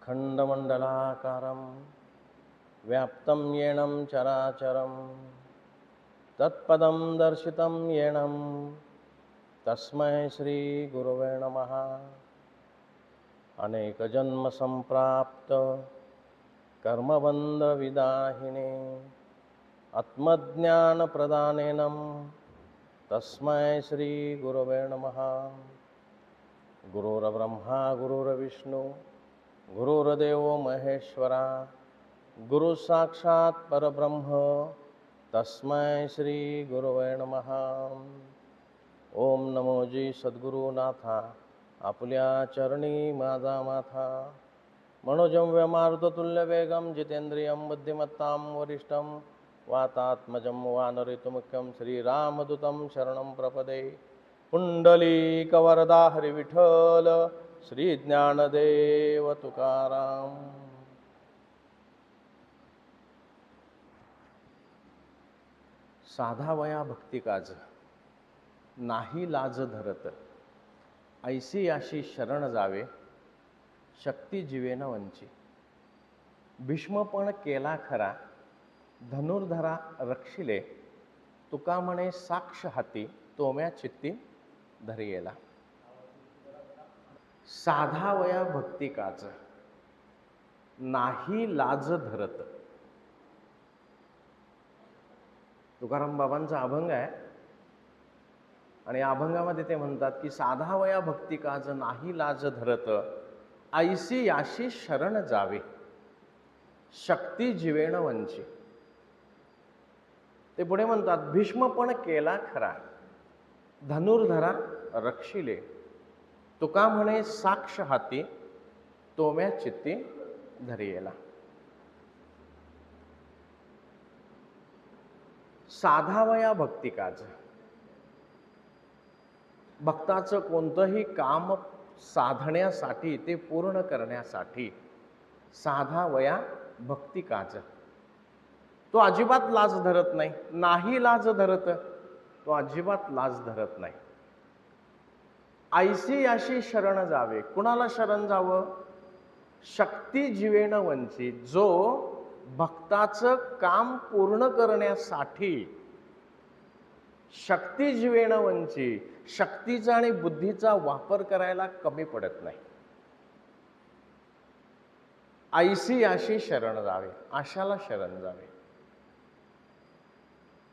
अखंडमंडलाकारं व्याप्तं येन चराचरं तत्पदं दर्शितं येन तस्मै श्री गुरवे नमः। अनेकजन्म संप्राप्त कर्मबंध विदाहिने आत्मज्ञानप्रदानेन तस्मै श्री गुरवे नमः। गुरुर्ब्रह्मा गुरुर्विष्णु गुरुर्देव महेश्वरा गुरु साक्षात् परब्रह्म तस्मै श्री गुरवे नमः। ओम नमो जी सद्गुरुनाथा आपल्या चरणी माझा माथा। मनोजं व्यमारुततुल्य वेगं जितेंद्रियं बुद्धिमत्तां वरिष्ठं वातात्मजं वानरेतुमुख्यं श्रीरामदूतं शरणं प्रपदे। पुंडलीकवरदा हरिविठ्ठल श्री ज्ञानदेव तुकाराम। साधावया भक्ती काज नाही लाज धरत, ऐसी याशी शरण जावे शक्ती जीवेन वंची। भीष्म पण केला खरा धनुर्धरा रक्षिले, तुका म्हणे साक्ष हाती तोम्या चित्ती धरियेला। साधावया भक्ती काज नाही लाज धरत, तुकाराम बाबांचा अभंग आहे आणि अभंगामध्ये ते म्हणतात की साधावया भक्ती काज नाही लाज धरत, ऐसी याशी शरण जावे शक्ती जीवेन वंची। ते पुढे म्हणतात भीष्म पण केला खरा धनुर्धरा रक्षिले, तुका म्हणे साक्ष हाती तोम्या चित्ती धरियेला। साधावया भक्ती काज, भक्ताचं कोणतंही काम साधण्यासाठी ते पूर्ण करण्यासाठी साधावया भक्ती काज, तो अजिबात लाज धरत नाही, नाही लाज धरत, तो अजिबात लाज धरत नाही। ऐसी याशी शरण जावे, कुणाला शरण जावं? शक्ती जीवेन वंची, जो भक्ताचं काम पूर्ण करण्यासाठी शक्ती जीवेन वंची, शक्तीचा आणि बुद्धीचा वापर करायला कमी पडत नाही। ऐसी याशी शरण जावे, अशाला शरण जावे।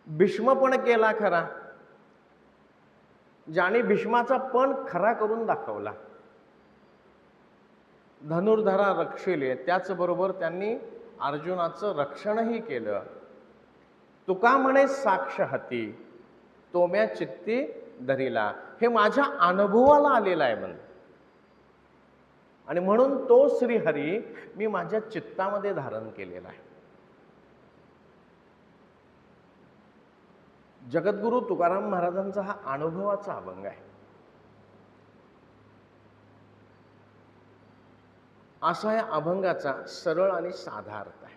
भीष्म पण केला खरा, ज्याने भीष्माचा पण खरा करून दाखवला। धनुर्धरा रक्षिले, त्याचबरोबर त्यांनी अर्जुनाचं रक्षणही केलं। तुका म्हणे साक्ष हाती तोम्या चित्ती धरिला, हे माझ्या अनुभवाला आलेलं आहे म्हण, आणि म्हणून तो श्रीहरी मी माझ्या चित्तामध्ये धारण केलेला आहे। जगद्गुरु तुकाराम महाराजांचा हा अनुभवाचा अभंग आहे। असा या अभंगाचा सरळ आणि साधा अर्थ आहे।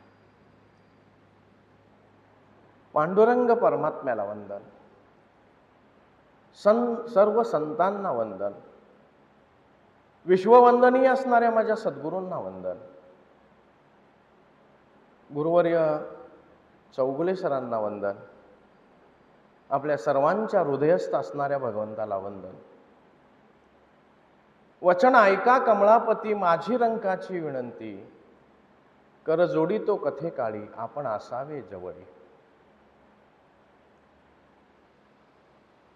पांडुरंग परमात्म्याला वंदन, सर्व संतांना वंदन, विश्ववंदनीय असणाऱ्या माझ्या सद्गुरूंना वंदन, गुरुवर्य चौगुले सरांना वंदन, आपल्या सर्वांच्या हृदयस्थ असणाऱ्या भगवंताला वंदन। वचन ऐका कमळापती माझी रंकाची विनंती, कर जोडी तो कथे काळी आपण असावे जवळी।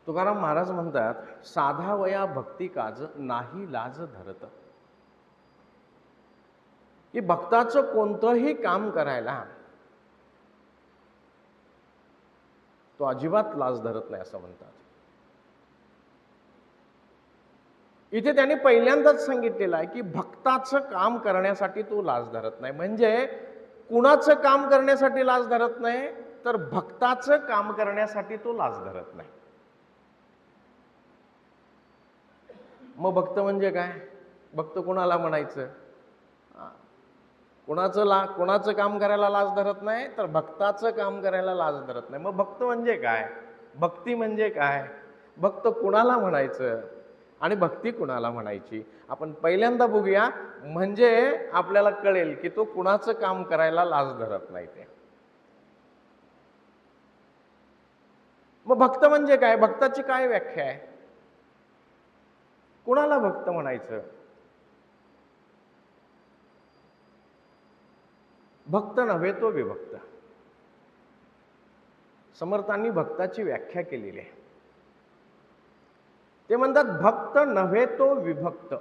तुकाराम महाराज म्हणतात साधावया भक्ती काज नाही लाज धरत, की भक्ताचं कोणतंही काम करायला तो अजिबात लाज धरत नाही असं म्हणतात। इथे त्यांनी पहिल्यांदाच सांगितलेलं आहे की भक्ताचं काम करण्यासाठी तो लाज धरत नाही। म्हणजे कुणाचं काम करण्यासाठी लाज धरत नाही, तर भक्ताचं काम करण्यासाठी तो लाज धरत नाही। मग भक्त म्हणजे काय? भक्त कुणाला म्हणायचं? कुणाचं काम करायला लाज धरत नाही, तर भक्ताचं काम करायला लाज धरत नाही। मग भक्त म्हणजे काय? भक्ती म्हणजे काय? भक्त कुणाला म्हणायचं? आणि भक्ती कुणाला म्हणायची आपण पहिल्यांदा बघूया, म्हणजे आपल्याला कळेल की तो कुणाचं काम करायला लाज धरत नाही ते. मग भक्त म्हणजे काय? भक्ताची काय व्याख्या आहे? कुणाला भक्त म्हणायचं? भक्त नव्हे तो विभक्त. समर्थांनी भक्ताची व्याख्या केलेली आहे. ते म्हणतात भक्त नव्हे तो विभक्त.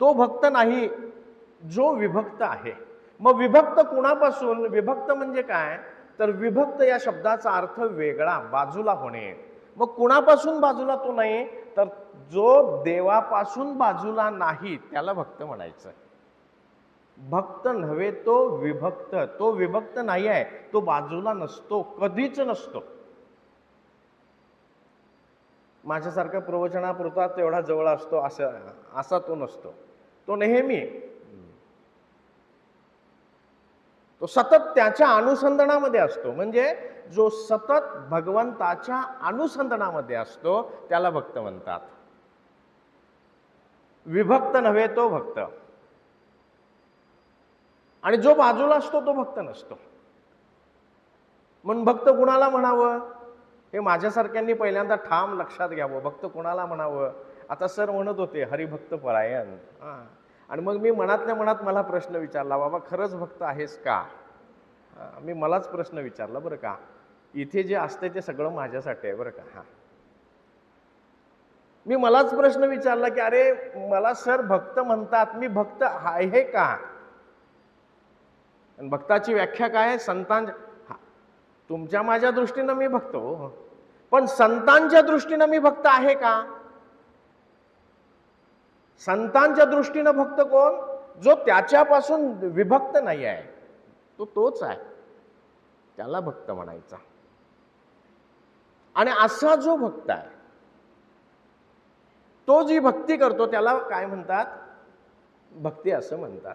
तो भक्त नाही जो विभक्त आहे. मग विभक्त कुणापासून? विभक्त म्हणजे काय तर विभक्त या शब्दाचा अर्थ वेगळा, बाजूला होणे. मग कुणापासून बाजूला तो नाही तर जो देवापासून बाजूला नाही त्याला भक्त म्हणायचं. भक्त नव्हे तो विभक्त. तो विभक्त नाही आहे, तो बाजूला नसतो, कधीच नसतो. माझ्यासारखा प्रवचनापुरता तेवढा जवळ असतो असा तो नसतो. तो नेहमी तो सतत त्याच्या अनुसंधानामध्ये असतो. म्हणजे जो सतत भगवंताच्या अनुसंधानामध्ये असतो त्याला भक्त म्हणतात. विभक्त नव्हे तो भक्त. आणि जो बाजूला असतो तो भक्त नसतो. म्हणून भक्त कुणाला म्हणावं हे माझ्यासारख्यांनी पहिल्यांदा ठाम लक्षात घ्यावं. भक्त कुणाला म्हणावं? आता सर म्हणत होते हरिभक्त परायण. आणि मग मी मनातल्या मनात मला प्रश्न विचारला, बाबा खरंच भक्त आहेस का? मी मलाच प्रश्न विचारला बरं का. इथे जे असते ते सगळं माझ्यासाठी आहे बरं का. मी मलाच प्रश्न विचारला की अरे मला सर भक्त म्हणतात, मी भक्त आहे का? आणि भक्ताची व्याख्या काय आहे? तुमच्या माझ्या दृष्टीनं मी भक्त हो, पण संतांच्या दृष्टीनं मी भक्त आहे का? संतांच्या दृष्टीनं भक्त कोण? जो त्याच्यापासून विभक्त नाही आहे, तो तोच आहे, त्याला भक्त म्हणायचा. आणि असा जो भक्त आहे तो जी भक्ती करतो त्याला काय म्हणतात? भक्ती असं म्हणतात.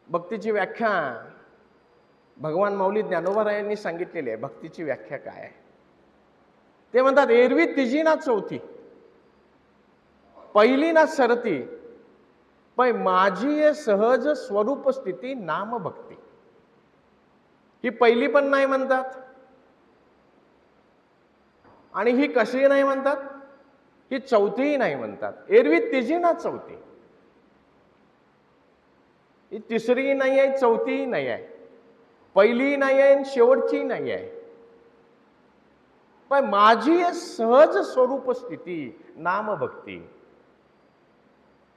भक्तीची व्याख्या भगवान माऊली ज्ञानोबारायांनी सांगितलेली आहे. भक्तीची व्याख्या काय आहे ते म्हणतात, एरवी तिजी ना चौथी, पहिली ना सरती, पण माझी सहज स्वरूप स्थिती नाम भक्ती. ही पहिली पण नाही म्हणतात आणि ही कशी नाही म्हणतात, ही चौथीही नाही म्हणतात. एरवी तिजी ना चौथी, ही तिसरी नाही आहे, चौथीही नाही आहे, पहिली नाही आहे, शेवटची नाही आहे, पण माझी सहज स्वरूप स्थिती नाम भक्ती.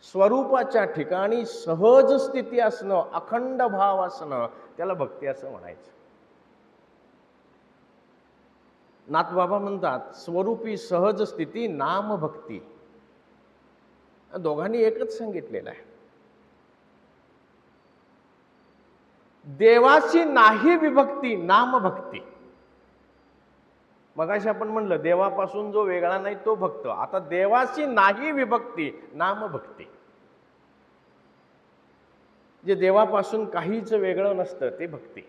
स्वरूपाच्या ठिकाणी सहज स्थिती असणं, अखंड भाव असणं, त्याला भक्ती असं म्हणायचं. नाथबाबा म्हणतात स्वरूपी सहज स्थिती नाम भक्ती. दोघांनी एकच सांगितलेलं आहे. देवाची नाही विभक्ती नाम भक्ती. मगाशी आपण म्हणलं देवापासून जो वेगळा नाही तो भक्त. आता देवाची नाही विभक्ती नाम भक्ती. जे देवापासून काहीच वेगळं नसतं ते भक्ती.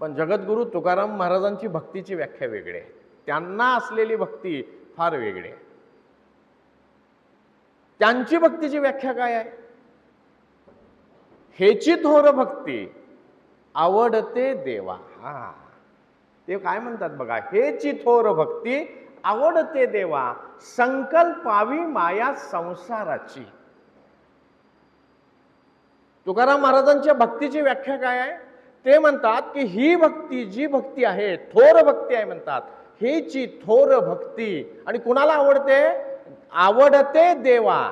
पण जगद्गुरु तुकाराम महाराजांची भक्तीची व्याख्या वेगळी आहे. त्यांना असलेली भक्ती फार वेगळी आहे. त्यांची भक्तीची व्याख्या काय आहे? हेची थोर भक्ती आवडते देवा. ते काय म्हणतात बघा, हेची थोर भक्ती आवडते देवा, संकल्पावी माया संसाराची. तुकाराम महाराजांच्या भक्तीची व्याख्या काय आहे? ते म्हणतात की ही भक्ती जी भक्ती आहे थोर भक्ती आहे म्हणतात. हेची थोर भक्ती आणि कुणाला आवडते? आवडते देवा.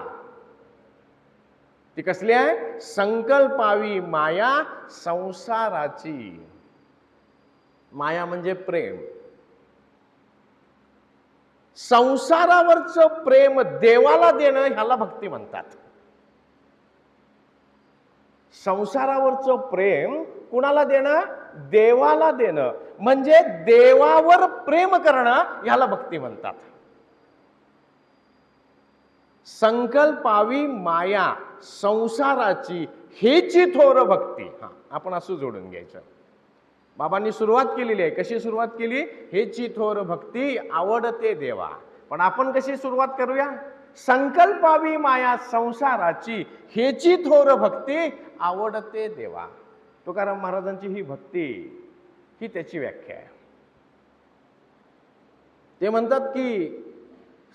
ती कसली आहे? संकल्पावी माया संसाराची. माया म्हणजे प्रेम. संसारावरचं प्रेम देवाला देणं ह्याला भक्ती म्हणतात. संसारावरचं प्रेम कुणाला देणं? देवाला देणं. म्हणजे देवावर प्रेम करणं ह्याला भक्ती म्हणतात. संकल्पावी माया संसाराची हेची थोर भक्ती. आपण असं जोडून घ्यायचं. बाबांनी सुरुवात केलेली आहे. कशी सुरुवात केली? हेची थोर भक्ती आवडते देवा. पण आपण कशी सुरुवात करूया? संकल्पावी माया संसाराची, हेची थोर भक्ती आवडते देवा. तुकाराम महाराजांची ही भक्ती, ही त्याची व्याख्या आहे. ते म्हणतात की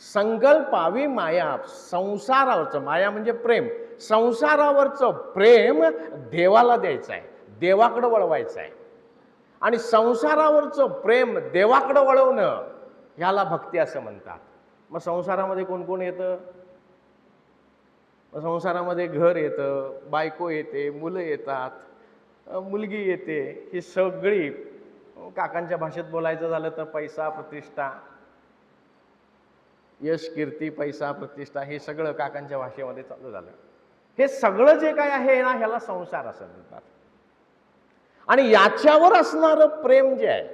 संकल्पावी माया, संसारावरचं, माया म्हणजे प्रेम, संसारावरचं प्रेम देवाला द्यायचं आहे, देवाकडं वळवायचं आहे. आणि संसारावरचं प्रेम देवाकडं वळवणं ह्याला भक्ती असं म्हणतात. मग संसारामध्ये कोण कोण येतं? संसारामध्ये घर येतं, बायको येते, मुलं येतात, मुलगी येते. ही सगळी, काकांच्या भाषेत बोलायचं झालं तर पैसा, प्रतिष्ठा, यश, कीर्ती, पैसा, प्रतिष्ठा, हे सगळं काकांच्या भाषेमध्ये चालू झालं. हे सगळं जे काय आहे ना, ह्याला संसार असं म्हणतात. आणि याच्यावर असणारं प्रेम जे आहे,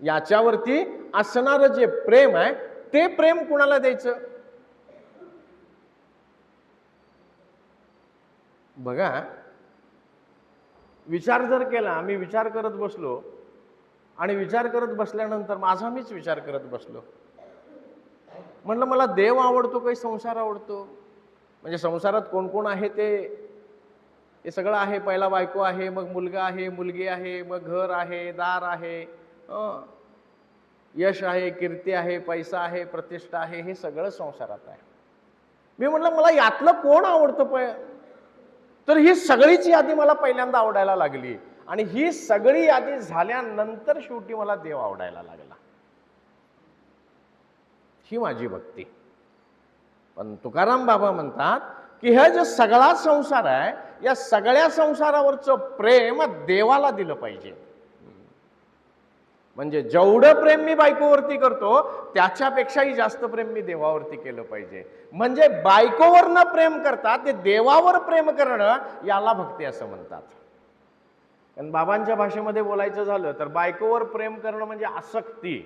याच्यावरती असणारं जे प्रेम आहे, ते प्रेम कुणाला द्यायचं? बघा, विचार जर केला, आम्ही विचार करत बसलो आणि विचार करत बसल्यानंतर माझा मीच विचार करत बसलो, म्हणलं मला देव आवडतो काही संसार आवडतो? म्हणजे संसारात कोण कोण आहे ते सगळं आहे. पहिला बायको आहे, मग मुलगा आहे, मुलगी आहे, मग घर आहे, दार आहे, यश आहे, कीर्ती आहे, पैसा आहे, प्रतिष्ठा आहे, हे सगळं संसारात आहे. मी म्हटलं मला यातलं कोण आवडतं? तर ही सगळीच यादी मला पहिल्यांदा आवडायला लागली. आणि ही सगळी यादी झाल्यानंतर शेवटी मला देव आवडायला लागला. ही माझी भक्ती. पण तुकाराम बाबा म्हणतात की हा जो सगळा संसार आहे, या सगळ्या संसारावरचं प्रेम देवाला दिलं पाहिजे. म्हणजे जेवढं प्रेम मी बायकोवरती करतो त्याच्यापेक्षाही जास्त प्रेम मी देवावरती केलं पाहिजे. म्हणजे बायकोवर न प्रेम करता ते देवावर प्रेम करणं, याला भक्ती असं म्हणतात. कारण बाबांच्या भाषेमध्ये बोलायचं झालं तर बायकोवर प्रेम करणं म्हणजे आसक्ती.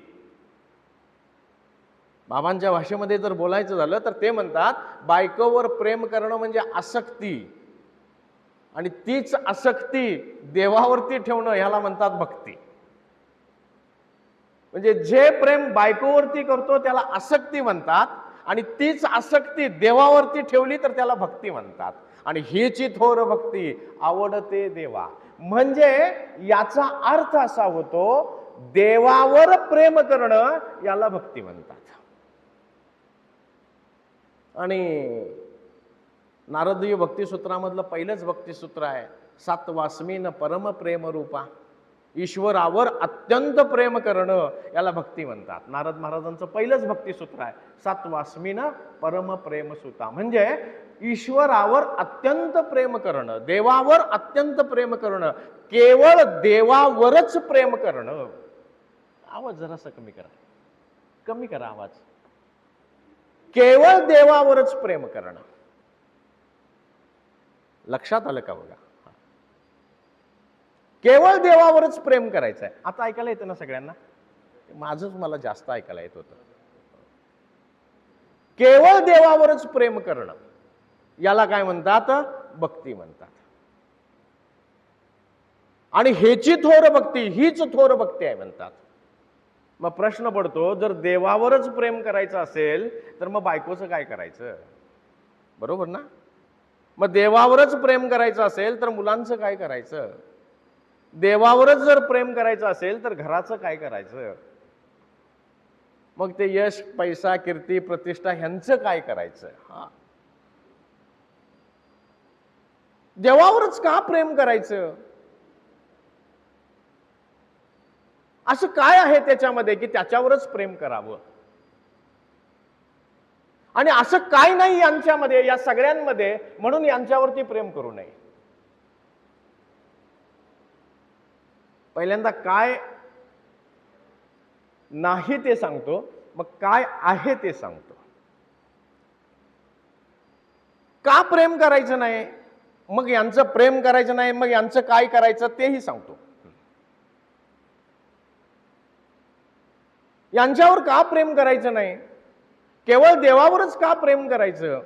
बाबांच्या भाषेमध्ये जर बोलायचं झालं तर ते म्हणतात बायकोवर प्रेम करणं म्हणजे आसक्ती, आणि तीच आसक्ती देवावरती ठेवणं ह्याला म्हणतात भक्ती. म्हणजे जे प्रेम बायकोवरती करतो त्याला आसक्ती म्हणतात, आणि तीच आसक्ती देवावरती ठेवली तर त्याला भक्ती म्हणतात. आणि हीची थोर भक्ती आवडते देवा. म्हणजे याचा अर्थ असा होतो, देवावर प्रेम करणं याला भक्ती म्हणतात. आणि नारदीय भक्तिसूत्रामधलं पहिलंच भक्तिसूत्र आहे, सात्वास्मिन परम प्रेम रूपा. ईश्वरावर अत्यंत प्रेम करणं याला भक्ती म्हणतात. नारद महाराजांचं पहिलंच भक्तिसूत्र आहे, सात्वास्मिन परम प्रेम सुता. म्हणजे ईश्वरावर अत्यंत प्रेम करणं, देवावर अत्यंत प्रेम करणं, केवळ देवावरच प्रेम करणं. आवाज जरासा कमी करा, कमी करा आवाज. केवळ देवावरच प्रेम करणं. लक्षात आलं का? बघा, केवळ देवावरच प्रेम करायचं आहे. आता ऐकायला येतं ना सगळ्यांना? माझंच मला जास्त ऐकायला येत होतं. केवळ देवावरच प्रेम करणं याला काय म्हणतात? भक्ती म्हणतात. आणि हेची थोर भक्ती, हीच थोर भक्ती आहे म्हणतात. मग प्रश्न पडतो, जर देवावरच प्रेम करायचं असेल तर मग बायकोचं काय करायचं? बरोबर ना? मग देवावरच प्रेम करायचं असेल तर मुलांचं काय करायचं? देवावरच जर प्रेम करायचं असेल तर घराचं काय करायचं? मग ते यश, पैसा, कीर्ती, प्रतिष्ठा ह्यांचं काय करायचं? देवावरच का प्रेम करायचं? असं काय आहे त्याच्यामध्ये की त्याच्यावरच प्रेम करावं? आणि असं काय नाही यांच्यामध्ये, या सगळ्यांमध्ये, म्हणून यांच्यावरती प्रेम करू नये? पहिल्यांदा काय नाही ते सांगतो, मग काय आहे ते सांगतो. का प्रेम करायचं नाही, मग यांचं प्रेम करायचं नाही, मग यांचं काय करायचं तेही सांगतो. यांच्यावर का प्रेम करायचं नाही, केवळ देवावरच का प्रेम करायचं?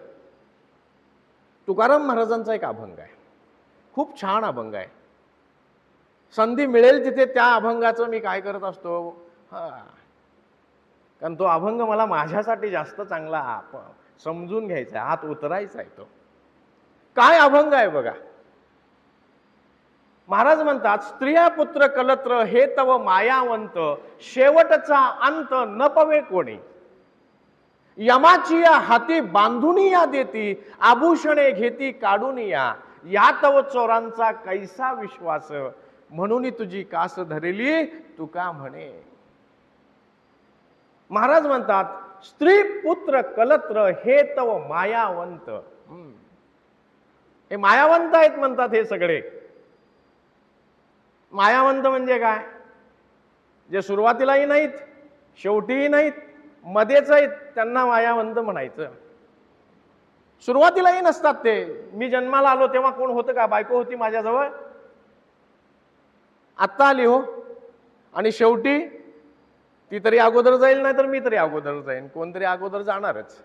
तुकाराम महाराजांचा एक अभंग आहे, खूप छान अभंग आहे. संधी मिळेल तिथे त्या अभंगाचं मी काय करत असतो, हा, कारण तो अभंग मला माझ्यासाठी जास्त चांगला समजून घ्यायचा, हात उतरायचा आहे. तो काय अभंग आहे बघा. महाराज म्हणतात, स्त्रिया पुत्र कलत्र हे तव मायावंत, शेवटचा अंत न पवे कोणी. यमाची या हाती बांधून या देती, आभूषणे घेती काढून या तव चोरांचा कैसा विश्वास, म्हणून तुझी कास धरली तुका म्हणे. महाराज म्हणतात, स्त्री पुत्र कलत्र हे तव मायावंत. हे मायावंत आहेत म्हणतात हे सगळे. मायावंत म्हणजे काय? जे सुरुवातीलाही नाहीत, शेवटीही नाहीत, मध्येच आहेत, त्यांना मायावंत म्हणायचं. सुरुवातीलाही नसतात ते. मी जन्माला आलो तेव्हा कोण होतं का? बायको होती माझ्याजवळ, आत्ता आली हो. आणि शेवटी ती तरी अगोदर जाईल, नाही तर मी तरी अगोदर जाईन, कोणतरी अगोदर जाणारच.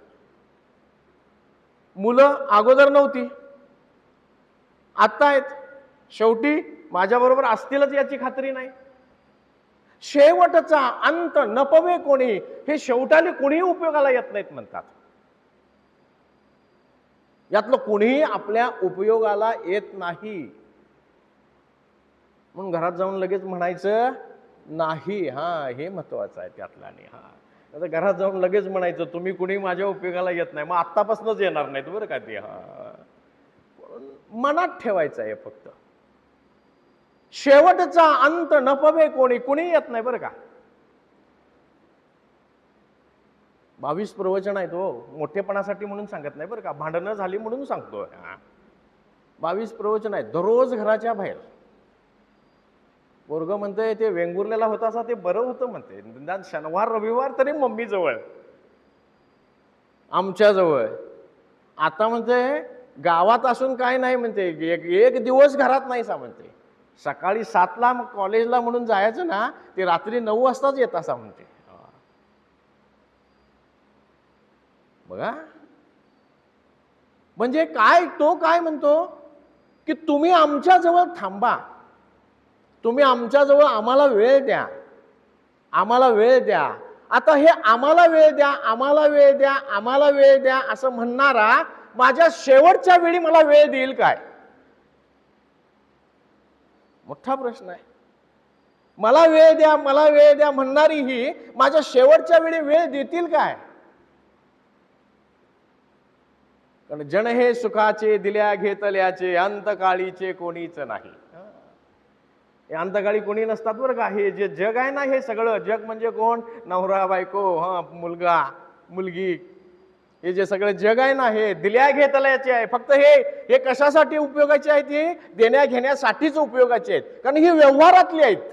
मुलं अगोदर नव्हती, आत्ता आहेत, शेवटी माझ्याबरोबर असतीलच याची खात्री नाही. शेवटचा अंत न पवे कोणी, हे शेवटाले कोणीही उपयोगाला येत नाहीत म्हणतात. यातलं कोणीही आपल्या उपयोगाला येत नाही. म्हणून घरात जाऊन लगेच म्हणायचं नाही. हा, हे महत्वाचं आहे त्यातलं. आणि आता घरात जाऊन लगेच म्हणायचं तुम्ही कुणी माझ्या उपयोगाला येत नाही, मग आत्तापासूनच येणार नाहीत बरं का ते. हा, मनात ठेवायचं आहे फक्त. शेवटचा अंत न पवे कोणी, कुणी येत नाही बरं का. 22 प्रवचन आहेत हो, मोठेपणासाठी म्हणून सांगत नाही बरं का, भांडणं झाली म्हणून सांगतो. 22 प्रवचन आहेत दररोज घराच्या बाहेर. पोरग म्हणतंय ते वेंगुर्ल्याला होता असा ते बरं होतं म्हणते, निदान शनिवार रविवार तरी मम्मी जवळ, आमच्या जवळ. आता म्हणते गावात असून काय नाही म्हणते, एक दिवस घरात नाही सा म्हणते. सकाळी 7ला कॉलेजला म्हणून जायचं ना, ते रात्री 9 वाजताच येत असा म्हणते. बघा म्हणजे काय, तो काय म्हणतो की तुम्ही आमच्या जवळ थांबा, तुम्ही आमच्या जवळ आम्हाला वेळ द्या, आम्हाला वेळ द्या. आता हे आम्हाला वेळ द्या, आम्हाला वेळ द्या, आम्हाला वेळ द्या असं म्हणणारा माझ्या शेवटच्या वेळी मला वेळ देईल काय? मोठा प्रश्न आहे. मला वेळ द्या, मला वेळ द्या म्हणणारी ही माझ्या शेवटच्या वेळी वेळ देतील काय? कारण जण हे सुखाचे दिल्या घेतल्याचे, अंतकाळीचे कोणीच नाही. हे अंतकाळी कोणी नसतात बरं का. हे जे जग आहे ना, हे सगळं जग म्हणजे कोण? नवरा बायको, मुलगा मुलगी, हे जे सगळं जग आहे ना, हे दिल्या घेतल्याचे आहे. फक्त हे कशासाठी उपयोगाचे आहेत? हे देण्या घेण्यासाठीच उपयोगाचे आहेत, कारण हे व्यवहारातले आहेत.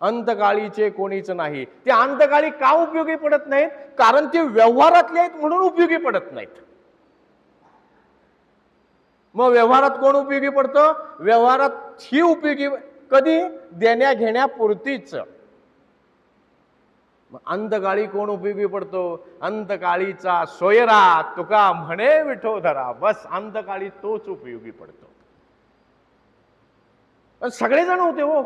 अंतकाळीचे कोणीच नाही. ते अंतकाळी का उपयोगी पडत नाहीत? कारण ते व्यवहारातले आहेत म्हणून उपयोगी पडत नाहीत. मग व्यवहारात कोण उपयोगी पडतं? व्यवहारात ही उपयोगी कधी? देण्या घेण्यापुरतीच. अंतकाळी कोण उपयोगी पडतो? अंतकाळीचा सोयरा तुका म्हणे विठोधरा. बस अंतकाळी तोच उपयोगी पडतो. पण सगळेजण होते हो.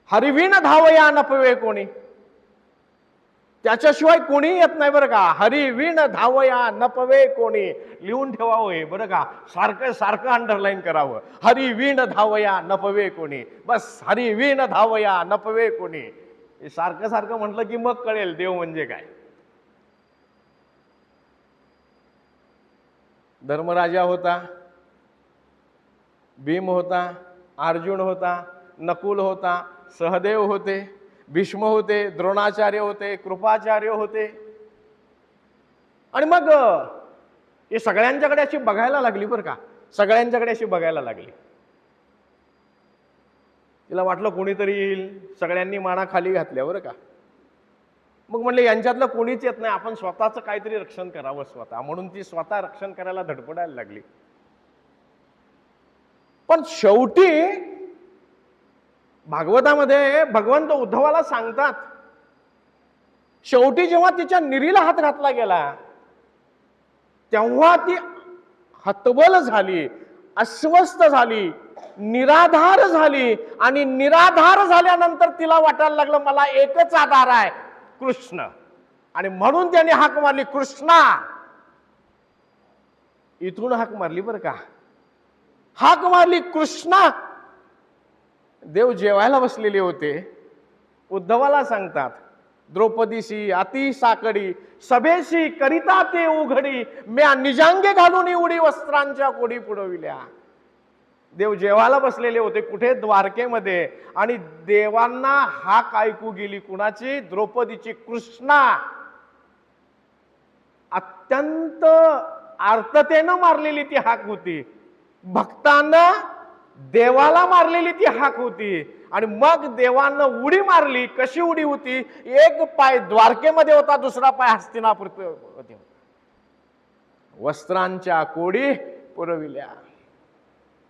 हरिविण धावया नपवे कोणी, त्याच्याशिवाय कोणी येत नाही बरं का. हरिविण धावया नपवे कोणी, लिहून ठेवावं हे बरं का, सारखं सारखं अंडरलाईन करावं. हरिविण धावया नपवे कोणी, बस हरिविण धावया नपवे कोणी. हे सारखं सारखं म्हटलं की मग कळेल देव म्हणजे काय. धर्मराजा होता, भीम होता, अर्जुन होता, नकुल होता, सहदेव होते, भीष्म होते, द्रोणाचार्य होते, कृपाचार्य होते. आणि मग हे सगळ्यांच्याकडे अशी बघायला लागली बरं का, सगळ्यांच्याकडे अशी बघायला लागली. तिला वाटलं कोणीतरी येईल, सगळ्यांनी माना खाली घातल्या बरं का. मग म्हणले यांच्यातलं कोणीच येत नाही, आपण स्वतःचं काहीतरी रक्षण करावं स्वतः, म्हणून ती स्वतः रक्षण करायला धडपडायला लागली. पण शेवटी भागवतामध्ये भगवंत उद्धवाला सांगतात, शेवटी जेव्हा तिच्या निरीला हात घातला गेला तेव्हा ती हतबल झाली अस्वस्थ झाली, निराधार झाली, आणि निराधार झाल्यानंतर तिला वाटायला लागलं मला एकच आधार आहे, कृष्ण. आणि म्हणून त्याने हाक मारली, कृष्णा. इथून हाक मारली बरं का, हाक मारली, कृष्णा. देव जेवायला बसलेले होते. उद्धवाला सांगतात, द्रौपदीशी अति साकडी सभेशी करिता ते उघडी, म्या निजांगे घालून उडी वस्त्रांच्या कोडी पुढविल्या. देव जेवायला बसलेले होते कुठे, द्वारकेमध्ये. आणि देवांना हाक ऐकू गेली, कुणाची, द्रौपदीची. कृष्णा. अत्यंत आर्ततेनं मारलेली ती हाक होती, भक्तांना देवाला मारलेली ती हाक होती. आणि मग देवानं उडी मारली. कशी उडी होती, एक पाय द्वारकेमध्ये होता, दुसरा पाय हस्तिनापूर होता. वस्त्रांच्या कोडी पुरविल्या.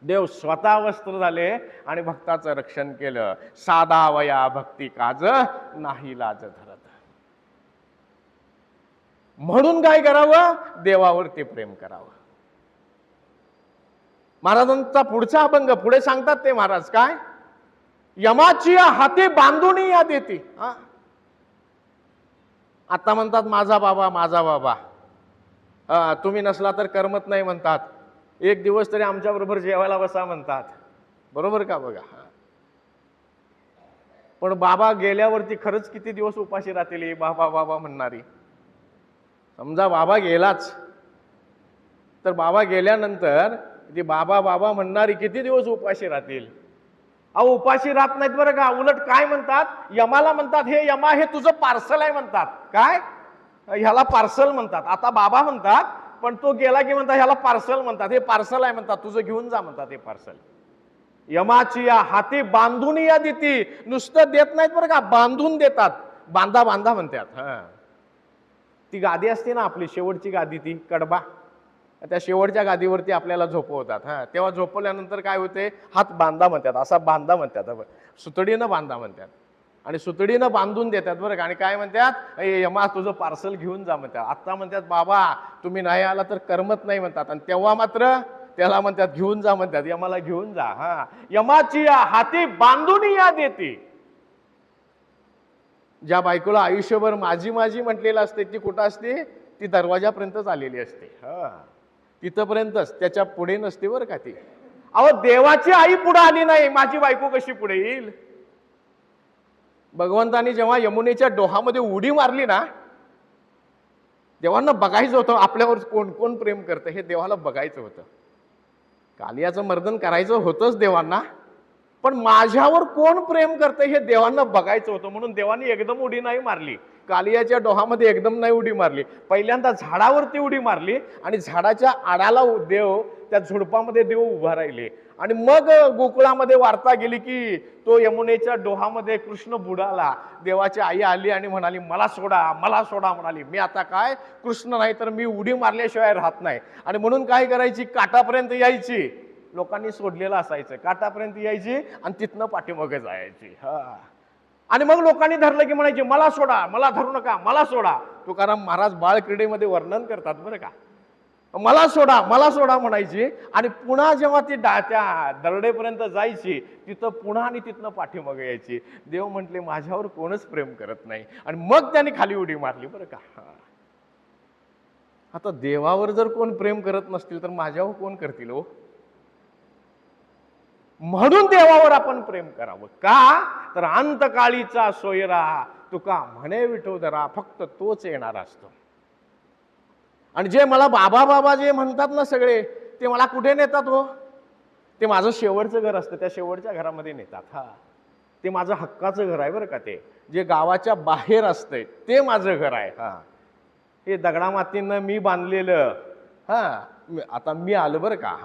देव स्वतः वस्त्र झाले आणि भक्ताचं रक्षण केलं. साधा वया भक्ती काज नाही लाज धरत. म्हणून काय करावं, देवावरती प्रेम करावं. महाराजांचा पुढचा अभंग पुढे सांगतात ते महाराज काय, यमाची हाती बांधून या देती. आता म्हणतात माझा बाबा माझा बाबा, तुम्ही नसला तर करमत नाही म्हणतात, एक दिवस तरी आमच्या बरोबर जेवायला बसा म्हणतात. बरोबर का बघा. पण बाबा गेल्यावरती खरंच किती दिवस उपाशी राहतील बाबा बाबा म्हणणारी. समजा बाबा गेलाच, तर बाबा गेल्यानंतर ती बाबा बाबा म्हणणारी किती दिवस उपाशी राहतील. अहो उपाशी राहत नाहीत बरं का, उलट काय म्हणतात, यमाला म्हणतात, हे यमा हे तुझं पार्सल आहे म्हणतात. काय, ह्याला पार्सल म्हणतात. आता बाबा म्हणतात, पण तो गेला की म्हणतात ह्याला पार्सल म्हणतात, हे पार्सल आहे म्हणतात, तुझं घेऊन जा म्हणतात हे पार्सल. यमाची या हाती बांधून या देती. नुसतं देत नाहीत बरं का, बांधून देतात. बांधा बांधा म्हणतात. ती गादी असते ना आपली शेवटची गादी, ती कडबा, त्या शेवटच्या गादीवरती आपल्याला झोपवतात. तेव्हा झोपवल्यानंतर काय होते, हात बांधा म्हणतात, असा बांधा म्हणतात, सुतडीनं बांधा म्हणतात. आणि सुतडीनं बांधून देतात बरं का. आणि काय म्हणतात, यमा तुझं पार्सल घेऊन जा म्हणतात. आता म्हणतात बाबा तुम्ही नाही आला तर करमत नाही म्हणतात. आणि तेव्हा मात्र त्याला म्हणतात घेऊन जा म्हणतात, यमाला घेऊन जा. यमाची हाती बांधून या देती. ज्या बायकोला आयुष्यभर माझी माझी म्हटलेलं असते ती कुठं असते, ती दरवाजापर्यंतच आलेली असते. तिथपर्यंतच, त्याच्या पुढे नसते बरं का ती. अहो देवाची आई पुढे आली नाही, माझी बायको कशी पुढे येईल. भगवंतानी जेव्हा यमुनेच्या डोहामध्ये उडी मारली ना, देवांना बघायचं होतं आपल्यावर कोण कोण प्रेम करतं, हे देवाला बघायचं होतं. कालियाचं मर्दन करायचं होतंच देवांना, पण माझ्यावर कोण प्रेम करतं हे देवांना बघायचं होतं. म्हणून देवांनी एकदम उडी नाही मारली, कालियाच्या डोहामध्ये एकदम नाही उडी मारली. पहिल्यांदा झाडावरती उडी मारली, आणि झाडाच्या आडाला देव, त्या झुडपामध्ये देव उभा राहिले. आणि मग गोकुळामध्ये वार्ता गेली की तो यमुनेच्या डोहामध्ये कृष्ण बुडाला. देवाची आई आली आणि म्हणाली मला सोडा मला सोडा म्हणाली. मी आता काय कृष्ण नाही तर मी उडी मारल्याशिवाय राहत नाही. आणि म्हणून काय करायची, काठापर्यंत यायची, लोकांनी सोडलेलं असायचं, काठापर्यंत यायची आणि तिथनं पाठीमागे जायची. आणि मग लोकांनी धरलं की म्हणायचे मला सोडा, मला धरू नका, मला सोडा. तुकाराम महाराज बाळ क्रीडेमध्ये वर्णन करतात बरं का, मला सोडा म्हणायची. आणि पुन्हा जेव्हा ती त्या दरडेपर्यंत जायची, तिथं पुन्हा आणि तिथनं पाठीमागे यायची. देव म्हटले माझ्यावर कोणच प्रेम करत नाही. आणि मग त्याने खाली उडी मारली बरं का. आता देवावर जर कोण प्रेम करत नसतील तर माझ्यावर कोण करतील हो. म्हणून देवावर आपण प्रेम करावं. का तर अंतकाळीचा सोयरा तुका म्हणे विठोदरा, फक्त तोच येणार असतो. आणि जे मला बाबा बाबा जे म्हणतात ना सगळे, ते मला कुठे नेतात हो, ते माझं शेवटचं घर असतं, त्या शेवटच्या घरामध्ये नेतात. ते माझं हक्काचं घर आहे बरं का. ते जे गावाच्या बाहेर असतंय ते माझं घर आहे. हे दगडामातीनं मी बांधलेलं, आता मी आलं बरं का,